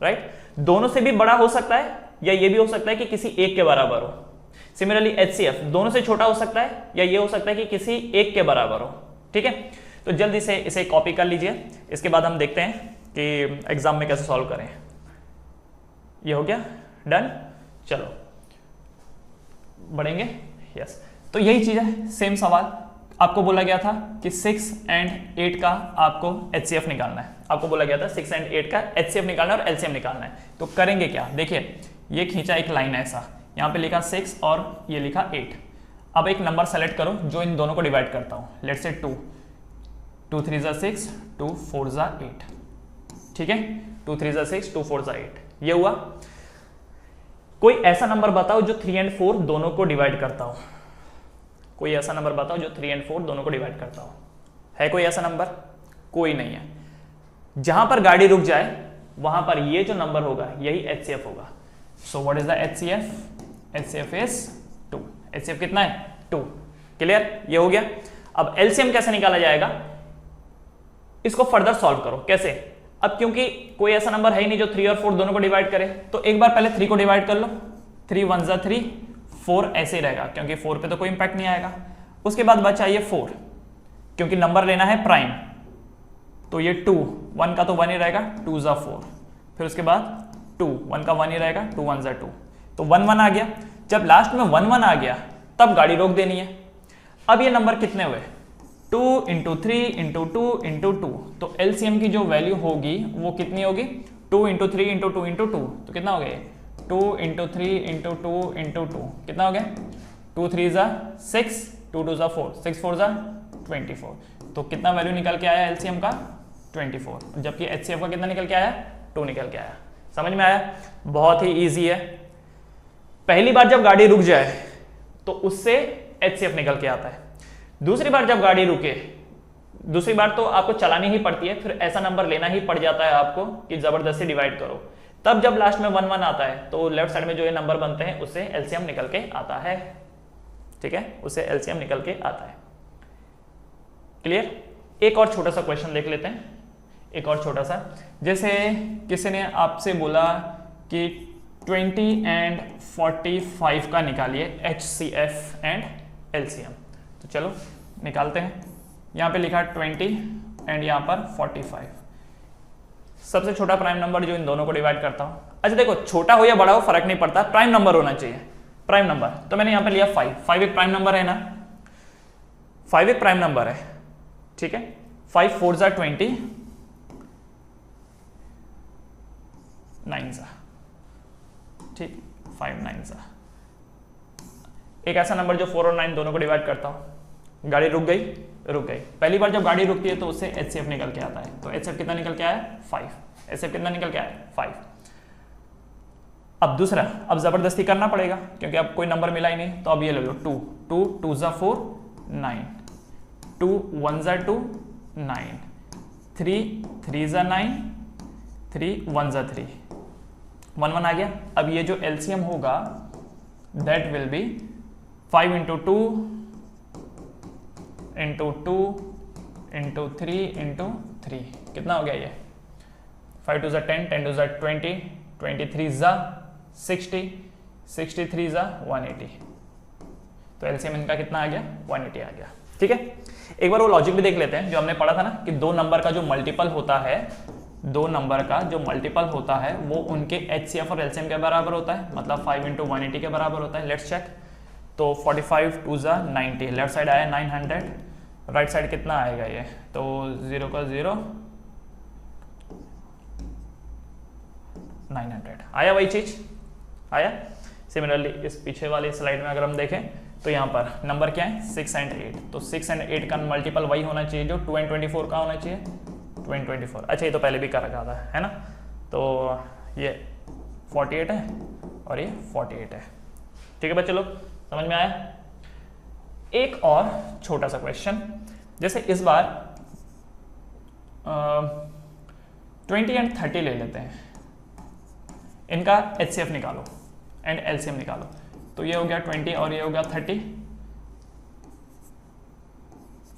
राइट, दोनों से भी बड़ा हो सकता है या ये भी हो सकता है कि किसी एक के बराबर हो। सिमिलरली HCF दोनों से छोटा हो सकता है या ये हो सकता है कि किसी एक के बराबर हो। ठीक है, तो जल्दी से इसे कॉपी कर लीजिए, इसके बाद हम देखते हैं कि एग्जाम में कैसे सॉल्व करें। ये हो गया डन, चलो बढ़ेंगे। यस, तो यही चीज है, सेम सवाल आपको बोला गया था कि 6 एंड 8 का आपको HCF निकालना है। आपको बोला गया था 6 एंड 8 का HCF निकालना है और LCM निकालना है। तो करेंगे क्या, देखिए ये खींचा एक लाइन ऐसा, यहाँ पे लिखा 6 और ये लिखा 8। अब एक नंबर सेलेक्ट करो जो इन दोनों को डिवाइड करता हूँ। लेट्स से 2 2 3 ज़ा 6 2 4 ज़ा 8। ठीक है, 2 3 ज़ा 6 2 4 ज़ा 8 ये हुआ। कोई ऐसा नंबर बताओ जो 3 एंड 4 दोनों को डिवाइड करता हो। कोई ऐसा नंबर बताओ जो 3 एंड 4 दोनों को डिवाइड करता हो। है कोई ऐसा नंबर? कोई नहीं है। जहां पर गाड़ी रुक जाए वहां पर ये जो नंबर होगा यही HCF होगा। So what is the HCF? HCF is 2। HCF कितना है? 2। क्लियर, ये हो गया। अब LCM कैसे निकाला जाएगा, इसको फर्दर सॉल्व करो। कैसे? अब क्योंकि कोई ऐसा नंबर है ही नहीं जो 3 और 4 दोनों को डिवाइड करे, तो एक बार पहले 3 को डिवाइड कर लो। 3 1 ज़ा 3 4 ऐसे ही रहेगा क्योंकि 4 पे तो कोई इंपैक्ट नहीं आएगा। उसके बाद बचा ये 4, क्योंकि नंबर लेना है प्राइम, तो ये 2 1 का तो 1 ही रहेगा, 2 ज़ा 4। फिर उसके बाद 2 1 का 1 ही रहेगा, 2 1 ज़ा 2, तो 1 1 आ गया। जब लास्ट में 1 1 आ गया तब गाड़ी रोक देनी है। अब ये नंबर कितने हुए? 2 इंटू 3 इंटू 2 इंटू 2, तो LCM की जो वैल्यू होगी वो कितनी होगी? 2 इंटू 3 इंटू 2 इंटू 2, तो कितना हो गया? 2 इंटू 3 इंटू 2 इंटू 2 कितना हो गया? 2 3 ज़ा 6 2 2 ज़ा 4 6 4 ज़ा 24। तो कितना वैल्यू निकल के आया LCM का? 24। जबकि HCF का कितना निकल के आया? 2 निकल के आया। समझ में आया? बहुत ही ईजी है। पहली बार जब गाड़ी रुक जाए तो उससे HCF निकल के आता है। दूसरी बार जब गाड़ी रुके, दूसरी बार तो आपको चलानी ही पड़ती है, फिर ऐसा नंबर लेना ही पड़ जाता है आपको कि जबरदस्ती डिवाइड करो। तब जब लास्ट में 1 1 आता है तो लेफ्ट साइड में जो ये नंबर बनते हैं उससे LCM निकल के आता है। ठीक है, उससे एलसीएम निकल के आता है। क्लियर? एक और छोटा सा क्वेश्चन देख लेते हैं, एक और छोटा सा। जैसे किसी ने आपसे बोला कि 20 एंड 45 का निकालिए HCF एंड LCM। तो चलो निकालते हैं। यहाँ पे लिखा 20 एंड यहाँ पर 45। सबसे छोटा प्राइम नंबर जो इन दोनों को डिवाइड करता हूँ। अच्छा देखो, छोटा हो या बड़ा हो फर्क नहीं पड़ता, प्राइम नंबर होना चाहिए। प्राइम नंबर तो मैंने यहाँ पे लिया 5। 5 एक प्राइम नंबर है ना, 5 एक प्राइम नंबर है, ठीक है। 5 4 जा 20, 9 जा, ठीक, 5 9 जा। एक ऐसा नंबर जो 4 और 9 दोनों को डिवाइड करता हूं। गाड़ी रुक गई, रुक गई। पहली बार जब गाड़ी रुकती है तो उससे HCF निकल के आता है। तो HCF कितना निकल के आया? 5। HCF कितना निकल के आया? 5। अब दूसरा, अब जबरदस्ती करना पड़ेगा क्योंकि अब कोई नंबर मिला ही नहीं। तो अब ये ले लो 2 2 2 जा 4 9, 2 1 जा 2 9, 3 3 जा 9, 3 1 जा 3, 1 1 आ गया। अब ये जो LCM होगा that will be 5 into 2 into 2 into 3 into 3। कितना हो गया ये? 5 2 जा 10, 10 2 जा 20, 23 जा 60, 63 जा 180। तो LCM इनका कितना आ गया? 180 आ गया, ठीक है। एक बार वो लॉजिक भी देख लेते हैं जो हमने पढ़ा था ना कि दो नंबर का जो मल्टीपल होता है, दो नंबर का जो मल्टीपल होता है वो उनके HCF और LCM के बराबर होता है, मतलब 5 इंटू 180 के बराबर होता है। Let's check. तो 45 2 जा 90, लेफ्ट साइड आया 900, राइट साइड कितना आएगा ये? तो 0 का 0 900 आया, वही चीज आया। सिमिलरली इस पीछे वाली स्लाइड में अगर हम देखें तो यहाँ पर नंबर क्या है? 6 एंड 8। तो 6 एंड 8 का मल्टीपल वही होना चाहिए जो 2 एंड 24 का होना चाहिए, 2 एंड 24। अच्छा ये तो पहले भी कर रखा था, है ना। तो ये 48 है और ये 48 है, ठीक है बच्चे लोग, समझ में आया। एक और छोटा सा क्वेश्चन, जैसे इस बार 20 एंड 30 ले लेते हैं, इनका HCF निकालो एंड LCM निकालो। तो ये हो गया 20 और ये हो गया 30,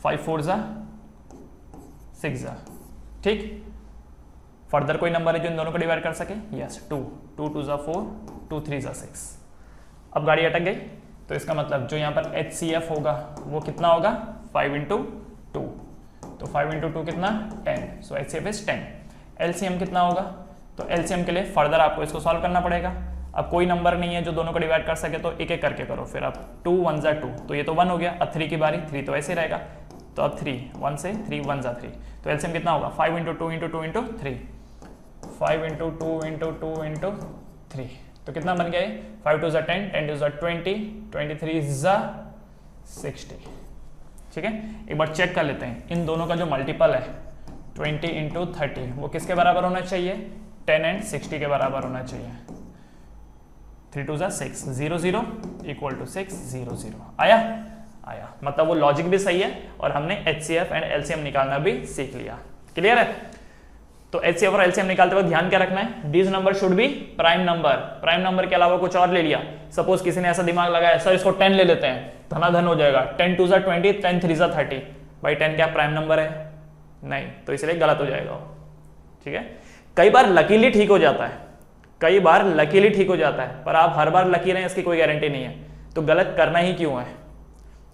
5 4 जा 6 जा, ठीक। फर्दर कोई नंबर है जो इन दोनों को डिवाइड कर सके? यस, 2 2 2 जा 4, 2 3 जा 6। अब गाड़ी अटक गई तो इसका मतलब जो यहाँ पर HCF होगा वो कितना होगा? 5 इंटू 2। तो 5 इंटू 2 कितना? 10। सो HCF इज 10। LCM कितना होगा? तो LCM के लिए फर्दर आपको इसको सॉल्व करना पड़ेगा। अब कोई नंबर नहीं है जो दोनों को डिवाइड कर सके, तो एक एक करके करो। फिर अब 2 1 जा 2, तो ये तो 1 हो गया। अब 3 की बारी, 3 तो ऐसे रहेगा। तो अब 3 1 से 3 1 जा 3। तो LCM कितना होगा? 5 into 2 into 2 into 3, 5 into 2 into 2 into 3। तो कितना बन गया ये? 5 2 जा 10, 10 2 जा 20, 23 जा 60, ठीक है। एक बार चेक कर लेते हैं इन दोनों का जो मल्टीपल है 20 इंटू 30 वो किसके बराबर होना चाहिए? 10 एंड 60 के बराबर होना चाहिए। 3 2 जा 6, 0 0 इक्वल टू 6, 0 0 आया। मतलब वो लॉजिक भी सही है और हमने HCF एंड LCM निकालना भी सीख लिया। क्लियर है? तो HCF और LCM निकालते वक्त ध्यान क्या रखना है? This number should be prime number. Prime number के अलावा कुछ और ले लिया, सपोज किसी ने ऐसा दिमाग लगाया सर इसको 10 ले लेते हैं, धनाधन हो जाएगा। 10 2 जा 20, 10 3 जा 30। भाई 10 क्या प्राइम नंबर है? नहीं, तो इसलिए गलत हो जाएगा, ठीक है। कई बार लकीली ठीक हो जाता है, कई बार लकीली ठीक हो जाता है, पर आप हर बार लकी रहें इसकी कोई गारंटी नहीं है। तो गलत करना ही क्यों है?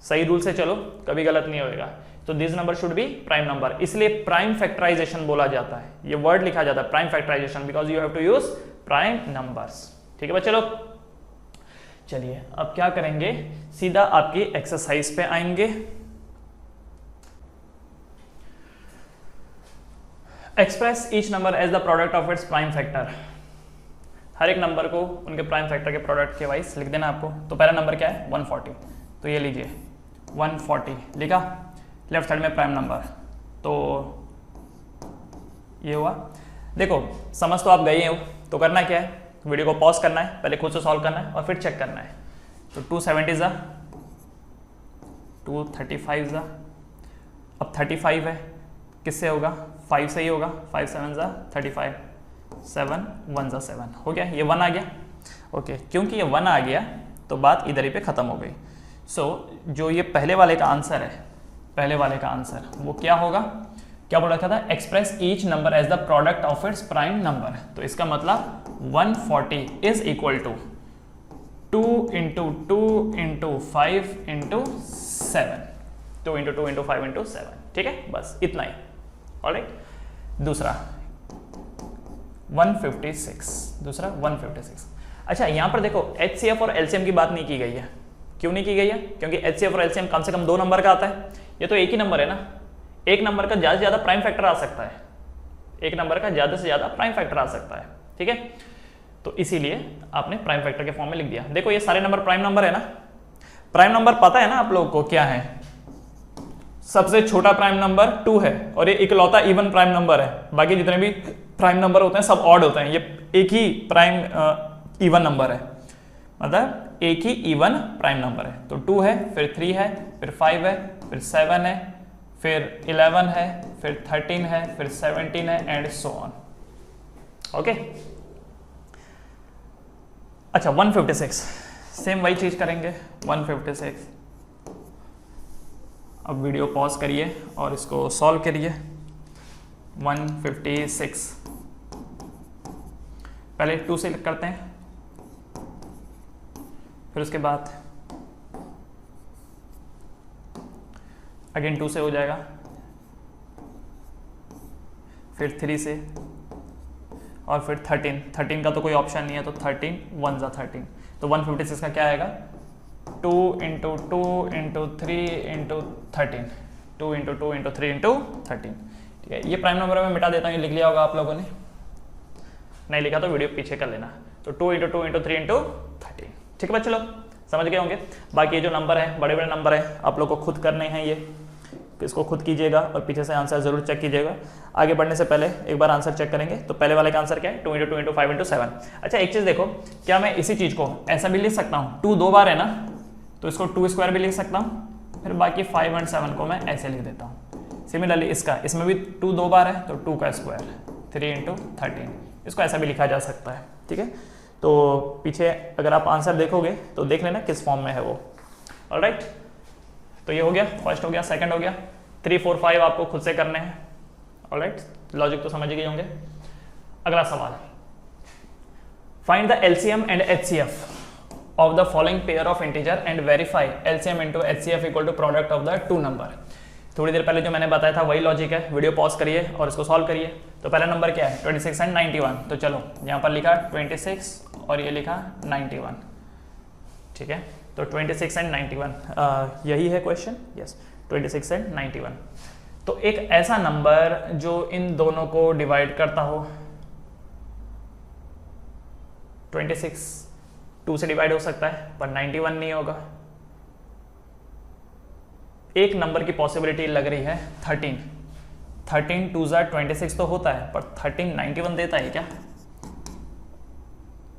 सही रूल से चलो, कभी गलत नहीं होएगा। तो this number should be prime number, इसलिए प्राइम फैक्टराइजेशन बोला जाता है। ये वर्ड लिखा जाता है prime factorization, because you have to use prime numbers, ठीक है बच्चे लोग। चलिए अब क्या करेंगे, सीधा आपकी एक्सरसाइज पे आएंगे। Express each number as the product of its prime factor. हर एक नंबर को उनके प्राइम फैक्टर के प्रोडक्ट के वाइज लिख देना आपको। तो पहला नंबर क्या है? 140। तो ये लीजिए 140 लिखा, लेफ्ट साइड में प्राइम नंबर। तो ये हुआ। देखो समझ तो आप गए हो, तो करना क्या है? वीडियो को पॉज करना है, पहले खुद से सॉल्व करना है और फिर चेक करना है। तो 270 जा 235 जा, अब 35 है, किससे होगा? 5 से ही होगा। 5 7 जा 35, 7 1 जा 7 हो गया। ये 1 आ गया। ओके, क्योंकि ये 1 आ गया तो बात इधर ही पे खत्म हो गई। सो जो ये पहले वाले का आंसर है, पहले वाले का आंसर वो क्या होगा, क्या बोल रखा था, express each number as the product of its prime number. तो इसका मतलब 140 is equal to 2 into 2 into 5 into 7, 2 into 2 into 5 into 7, ठीक है, बस इतना ही। ऑलराइट, दूसरा 156, दूसरा 156। अच्छा यहाँ पर देखो HCF और LCM की बात नहीं की गई है। क्यों नहीं की गई है? क्योंकि HCF और LCM कम से कम 2 नंबर का आता है, ये तो एक ही नंबर है ना, एक नंबर का ज्यादा से ज्यादा प्राइम फैक्टर आ सकता है, एक नंबर का ज्यादा से ज्यादा प्राइम फैक्टर आ सकता है, ठीक है। तो इसीलिए आपने प्राइम फैक्टर के फॉर्म में लिख दिया। देखो ये सारे नंबर प्राइम नंबर है ना, प्राइम नंबर पता है ना आप लोगों को क्या है, सबसे छोटा प्राइम नंबर 2 है और ये इकलौता इवन प्राइम नंबर है, बाकी जितने भी प्राइम नंबर होते हैं सब ऑड होते हैं, ये एक ही प्राइम इवन नंबर है, मतलब एक ही इवन प्राइम नंबर है। तो 2 है, फिर 3 है, फिर 5 है, फिर 7 है, फिर 11 है, फिर 13 है, फिर 17 है एंड सो ऑन। ओके, अच्छा 156 सेम वही चीज करेंगे। 156, अब वीडियो पॉज करिए और इसको सॉल्व करिए। 156 पहले 2 से करते हैं, फिर उसके बाद अगेन 2 से हो जाएगा, फिर 3 से, और फिर 13 का तो कोई ऑप्शन नहीं है, तो 13 1 जा 13, तो 156 का क्या आएगा, 2 into 2 into 3 into 13, 2 into 2 into 3 into 13, ठीक है। ये प्राइम नंबर में मिटा देता हूँ, ये लिख लिया होगा आप लोगों ने, नहीं लिखा तो वीडियो पीछे कर लेना। तो 2 इंटू 2 इंटू 3 इंटू 13, ठीक है बच्चों, समझ गए होंगे। बाकी ये जो नंबर है बड़े बड़े नंबर है, आप लोग को खुद करने हैं, ये इसको खुद कीजिएगा और पीछे से आंसर जरूर चेक कीजिएगा। आगे बढ़ने से पहले एक बार आंसर चेक करेंगे। तो पहले वाले का आंसर क्या है, 2 इंटू 2 इंटू 5 इंटू 7। अच्छा एक चीज़ देखो, क्या मैं इसी चीज़ को ऐसा भी लिख सकता हूँ, 2 2 बार है ना, तो इसको 2 स्क्वायर भी लिख सकता हूँ, फिर बाकी 5 एंड 7 को मैं ऐसे लिख देता हूँ। सिमिलरली इसमें भी 2 2 बार है, तो 2 का स्क्वायर 3 इंटू 13, इसको ऐसा भी लिखा जा सकता है, ठीक है। तो पीछे अगर आप आंसर देखोगे तो देख लेना किस फॉर्म में है वो। ऑलराइट, तो ये हो गया, फर्स्ट हो गया, सेकंड हो गया, 3 4 5 आपको खुद से करने हैं। ऑलराइट, लॉजिक तो समझ गए होंगे। अगला सवाल, find the LCM and HCF of the following pair of integer and verify LCM into HCF equal to product of the 2 number. थोड़ी देर पहले जो मैंने बताया था वही लॉजिक है, वीडियो पॉज करिए और इसको सॉल्व करिए। तो पहला नंबर क्या है, 26 एंड 91। तो चलो यहाँ पर लिखा 26 और ये लिखा 91, ठीक है। तो 26 एंड 91 यही है क्वेश्चन, यस, 26 एंड 91। तो एक ऐसा नंबर जो इन दोनों को डिवाइड करता हो, 26 2 से डिवाइड हो सकता है पर 91 नहीं होगा। एक नंबर की पॉसिबिलिटी लग रही है 13 2 जा 26 तो होता है, पर 13 91 देता है क्या?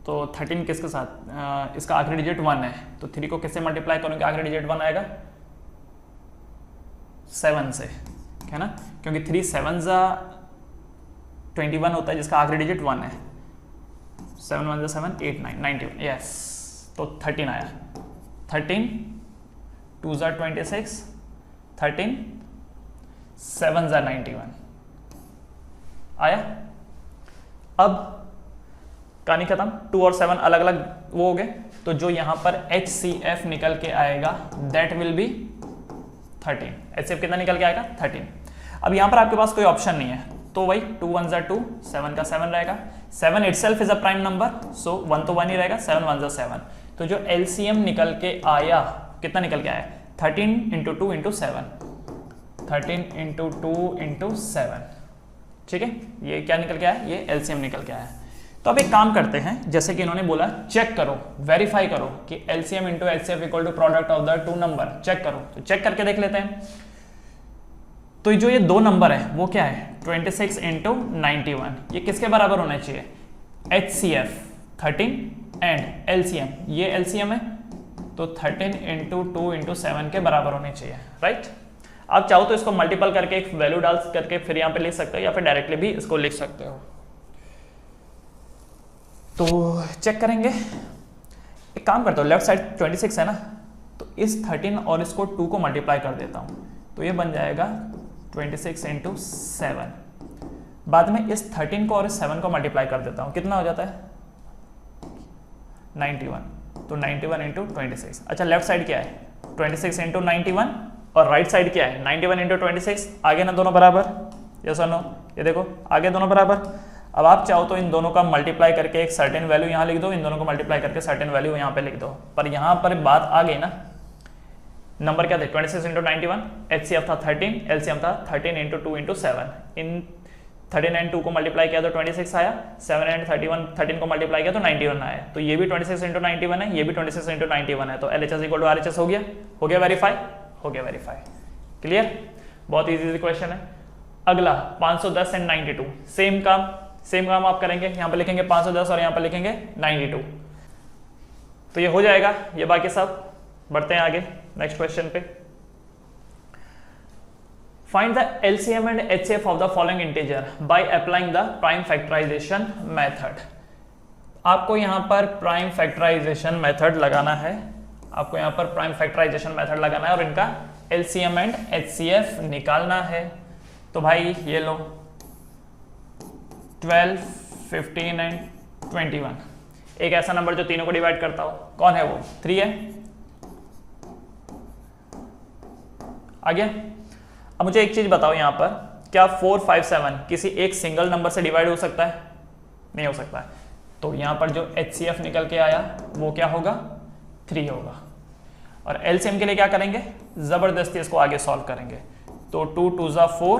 तो 13 किसके साथ, इसका आखिरी डिजिट 1 है, तो 3 को किससे मल्टीप्लाई करूंगा, आखिरी डिजिट 1 आएगा 7 से, है ना, क्योंकि 3 7 जा 21 होता है जिसका आखिरी डिजिट 1 है। 7 1 जा 7 8 9 91, यस, तो 13 आया। 13 2 जा 26, 13 7 जा 91 आया। अब कहानी खत्म, 2 और 7 अलग अलग वो हो गए, तो जो यहां पर HCF निकल के आएगा दैट विल बी 13। HCF कितना निकल के आएगा, 13। अब यहां पर आपके पास कोई ऑप्शन नहीं है, तो वही 2 1 जा 2, 7 का 7 रहेगा। 7 itself is a prime number, so 1 तो 1 ही रहेगा, 7 1 जा 7। तो जो LCM निकल के आया, कितना निकल के आया, 13 इंटू 2 इंटू 7, 13 इंटू 2 इंटू 7, ठीक है। ये क्या निकल के आया, ये LCM निकल के आया। तो अब एक काम करते हैं, जैसे कि इन्होंने बोला चेक करो, वेरीफाई करो कि LCM into HCF equal to product of the 2 number, check करो। तो चेक करके देख लेते हैं। तो जो ये 2 नंबर है वो क्या है, 26 इंटू 91, ये किसके बराबर होना चाहिए, HCF 13 एंड LCM, ये LCM है, तो 13 इंटू 2 इंटू 7 के बराबर होने चाहिए, राइट। आप चाहो तो इसको मल्टीपल करके एक वैल्यू डाल करके फिर यहाँ पे लिख सकते हो, या फिर डायरेक्टली भी इसको लिख सकते हो। तो चेक करेंगे, एक काम करते हो, लेफ्ट साइड 26 है ना, तो इस 13 और इसको 2 को मल्टीप्लाई कर देता हूँ, तो ये बन जाएगा 26 × 7। बाद में इस 13 को और इस 7 को मल्टीप्लाई कर देता हूँ, कितना हो जाता है 91, तो 91 × 26। अच्छा लेफ्ट साइड क्या है 26 × 91 और राइट साइड क्या है 91 × 26, आगे ना दोनों बराबर, यस और नो, ये देखो आगे दोनों बराबर। अब आप चाहो तो इन दोनों का मल्टीप्लाई करके एक सर्टेन वैल्यू यहाँ लिख दो, इन दोनों को मल्टीप्लाई करके सर्टेन वैल्यू यहाँ पे लिख दो, पर यहाँ पर बात आ गई ना, नंबर क्या थे 26 × 91, HCF था 13, LCM था 13 × 2 × 7, इन 13 एंड 2 को मल्टीप्लाई किया तो 26 आया, 7 एंड 13 को मल्टीप्लाई किया तो 91 आया, तो ये भी 26 × 91 है, ये भी 26 × 91 है, तो LHS = RHS हो गया वेरीफाई, हो गया वेरीफाई। क्लियर, बहुत इजी क्वेश्चन है। अगला 510 एंड 92, सेम काम आप करेंगे, यहाँ पे लिखेंगे 510 और यहाँ पे लिखेंगे 92, तो ये हो जाएगा ये बाकी सब। बढ़ते हैं आगे नेक्स्ट क्वेश्चन पे। Find the LCM and HCF of the following integer by applying the prime factorization method। आपको यहाँ पर प्राइम फैक्टराइजेशन मेथड लगाना है, आपको यहाँ पर प्राइम फैक्टराइजेशन मेथड लगाना है और इनका LCM एंड HCF निकालना है। तो भाई ये लो 12, 15 एंड 21, एक ऐसा नंबर जो तीनों को डिवाइड करता हो, कौन है वो 3 है। आ गया। अब मुझे एक चीज बताओ यहाँ पर, क्या 4, 5, 7 किसी एक सिंगल नंबर से डिवाइड हो सकता है? नहीं हो सकता है। तो यहाँ पर जो HCF निकल के आया वो क्या होगा 3 होगा। और LCM के लिए क्या करेंगे, जबरदस्ती इसको आगे सॉल्व करेंगे। तो 2 2 ज़ा 4,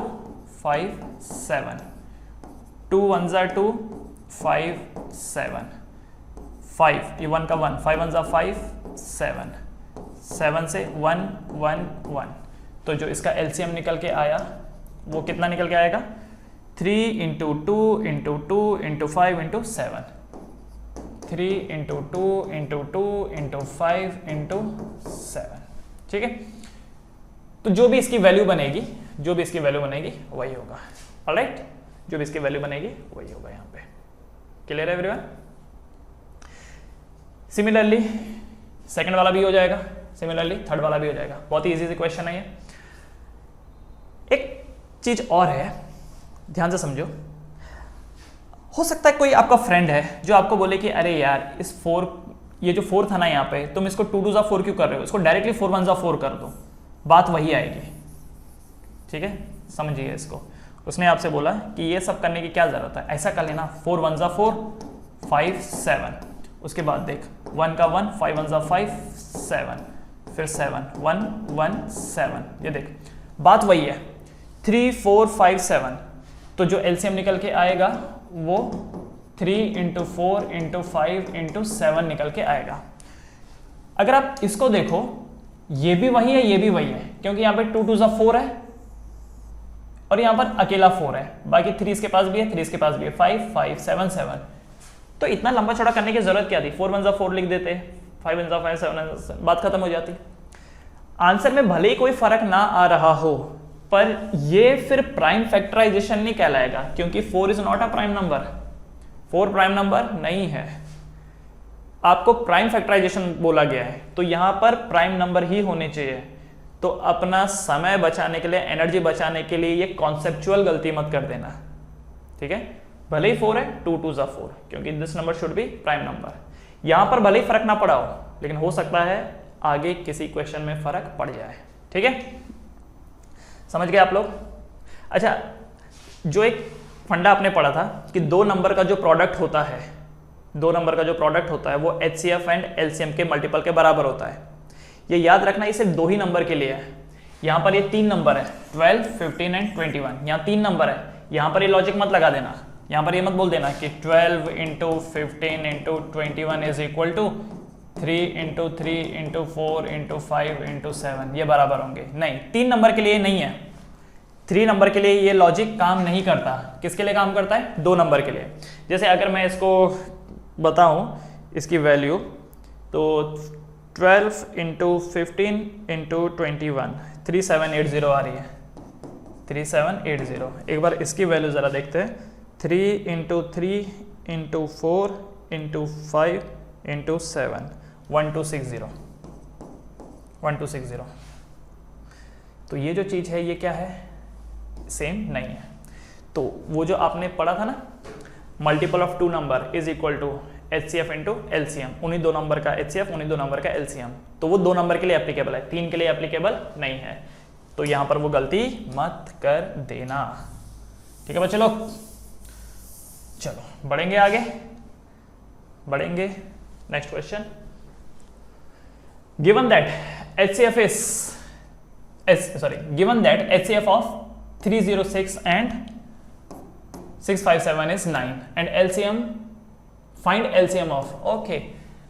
5 7, 2 1 ज़ा 2, 5 7, 5 ये 1 का 1, 5 1 ज़ा 5, 7, 7 से 1 1 1, तो जो इसका LCM निकल के आया वो कितना निकल के आएगा 3 × 2 × 2 × 5 × 7, 3 × 2 × 2 × 5 × 7। ठीक है, तो जो भी इसकी वैल्यू बनेगी वही होगा। ऑलराइट, जो भी इसकी वैल्यू बनेगी वही होगा यहाँ पे। क्लियर है एवरीवन? सिमिलरली सेकंड वाला भी हो जाएगा, सिमिलरली थर्ड वाला भी हो जाएगा। बहुत ही इजी क्वेश्चन है ये। एक चीज और है, ध्यान से समझो। हो सकता है कोई आपका फ्रेंड है जो आपको बोले कि अरे यार इस 4, ये जो 4 था ना यहाँ पे, तुम इसको 2 2 ज़ा 4 क्यों कर रहे हो, इसको डायरेक्टली 4 1 ज़ा 4 कर दो, बात वही आएगी। ठीक है, समझिए इसको। उसने आपसे बोला कि ये सब करने की क्या जरूरत है, ऐसा कर लेना 4 1 ज़ा 4, 5 7, उसके बाद देख 1 का 1, 5 1 ज़ा 5 7, फिर 7 1 1 7, ये देख बात वही है 3 4 5 7। तो जो LCM निकल के आएगा वो 3 × 4 × 5 × 7 निकल के आएगा। अगर आप इसको देखो ये भी वही है, ये भी वही है, क्योंकि यहाँ पे 2 2 ज़ा 4 है और यहाँ पर अकेला 4 है, बाकी 3 इसके पास भी है, 3 इसके पास भी है, 5 5 7 7। तो इतना लंबा चौड़ा करने की जरूरत क्या थी, 4 1 ज़ा 4 लिख देते, 5 1 ज़ा 5 7, बात खत्म हो जाती। आंसर में भले ही कोई फर्क ना आ रहा हो, पर ये फिर प्राइम फैक्टराइजेशन नहीं कहलाएगा, क्योंकि 4 is not a prime number, 4 prime number नहीं है। आपको प्राइम फैक्टराइजेशन बोला गया है, तो यहां पर प्राइम नंबर ही होने चाहिए। तो अपना समय बचाने के लिए, एनर्जी बचाने के लिए ये कॉन्सेप्चुअल गलती मत कर देना। ठीक है, भले ही 4 है, 2 2 ज़ा 4, क्योंकि this number should be prime number. यहां पर भले ही फर्क ना पड़ा हो, लेकिन हो सकता है आगे किसी क्वेश्चन में फर्क पड़ जाए। ठीक है, समझ गए आप लोग? अच्छा, जो एक फंडा आपने पढ़ा था कि 2 नंबर का जो प्रोडक्ट होता है, 2 नंबर का जो प्रोडक्ट होता है वो HCF एंड LCM के मल्टीपल के बराबर होता है। ये याद रखना, ये सिर्फ 2 ही नंबर के लिए है। यहाँ पर ये 3 नंबर है, 12 15 एंड 21, यहाँ 3 नंबर है। यहाँ पर ये लॉजिक मत लगा देना, यहाँ पर ये मत बोल देना कि 12 × 15 × 21 इज इक्वल टू 3 × 3 × 4 × 5 × 7, ये बराबर होंगे। नहीं, 3 नंबर के लिए नहीं है, 3 नंबर के लिए ये लॉजिक काम नहीं करता। किसके लिए काम करता है? 2 नंबर के लिए। जैसे अगर मैं इसको बताऊं इसकी वैल्यू, तो 12 × 15 × 21 3780 आ रही है, 3780। एक बार इसकी वैल्यू ज़रा देखते हैं, 3 × 3 × 4 × 5 × 7 1260। 1260। तो ये जो चीज़ है ये क्या है, सेम नहीं है। तो वो जो आपने पढ़ा था ना, multiple of 2 number is equal to HCF into LCM, उन्हीं 2 नंबर का HCF उन्हीं 2 नंबर का LCM, तो वो 2 नंबर के लिए एप्लीकेबल है, 3 के लिए एप्लीकेबल नहीं है। तो यहां पर वो गलती मत कर देना, ठीक है बच्चे लोग। चलो बढ़ेंगे आगे, बढ़ेंगे। Next question, given that HCF of 306 and 657 is 9 and LCM, find LCM of, okay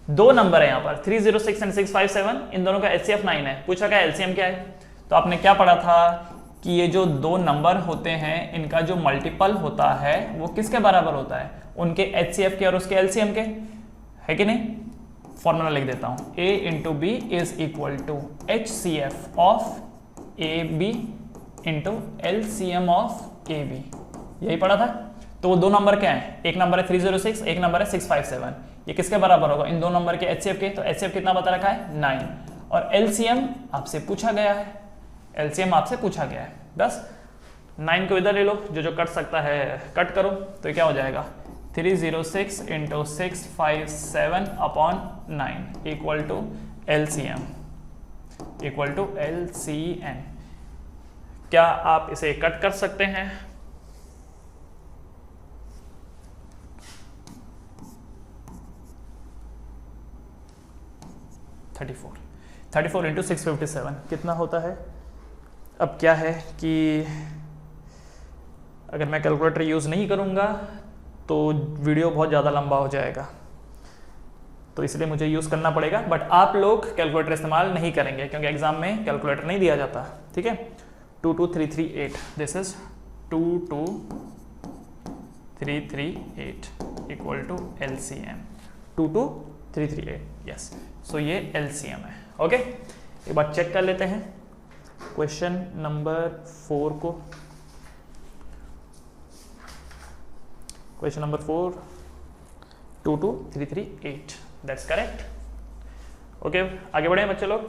दो नंबर है यहाँ पर 306 and 657, इन दोनों का HCF 9 है, पूछा क्या LCM क्या है। तो आपने क्या पढ़ा था कि ये जो 2 नंबर होते हैं इनका जो मल्टीपल होता है वो किसके बराबर होता है, उनके HCF के और उसके LCM के, है कि नहीं। फॉर्मूला लिख देता हूं, A into b is equal to HCF of AB into LCM of AB, यही पढ़ा था। तो वो 2 नंबर क्या है, एक नंबर है 306, एक नंबर है 657, ये किसके बराबर होगा, इन 2 नंबर के HCF के। तो HCF कितना बता रखा है 9, और LCM आपसे पूछा गया है, LCM आपसे पूछा गया है। बस 9 को इधर ले लो, जो कट सकता है कट करो, तो क्या हो जाएगा 306 into 657 upon 9 equal to LCM, equal to LCM। क्या आप इसे कट कर सकते हैं? थर्टी फोर इंटू 657 कितना होता है। अब क्या है कि अगर मैं कैलकुलेटर यूज़ नहीं करूँगा तो वीडियो बहुत ज़्यादा लंबा हो जाएगा, तो इसलिए मुझे यूज़ करना पड़ेगा। बट आप लोग कैलकुलेटर इस्तेमाल नहीं करेंगे क्योंकि एग्जाम में कैलकुलेटर नहीं दिया जाता, ठीक है। 22338, this is 22338 equal to LCM, 22338, yes. सो ये LCM है, ओके। एक बार चेक कर लेते हैं क्वेश्चन नंबर 4 को। Question number 4, 22338, that's correct, okay. आगे बढ़े बच्चे लोग।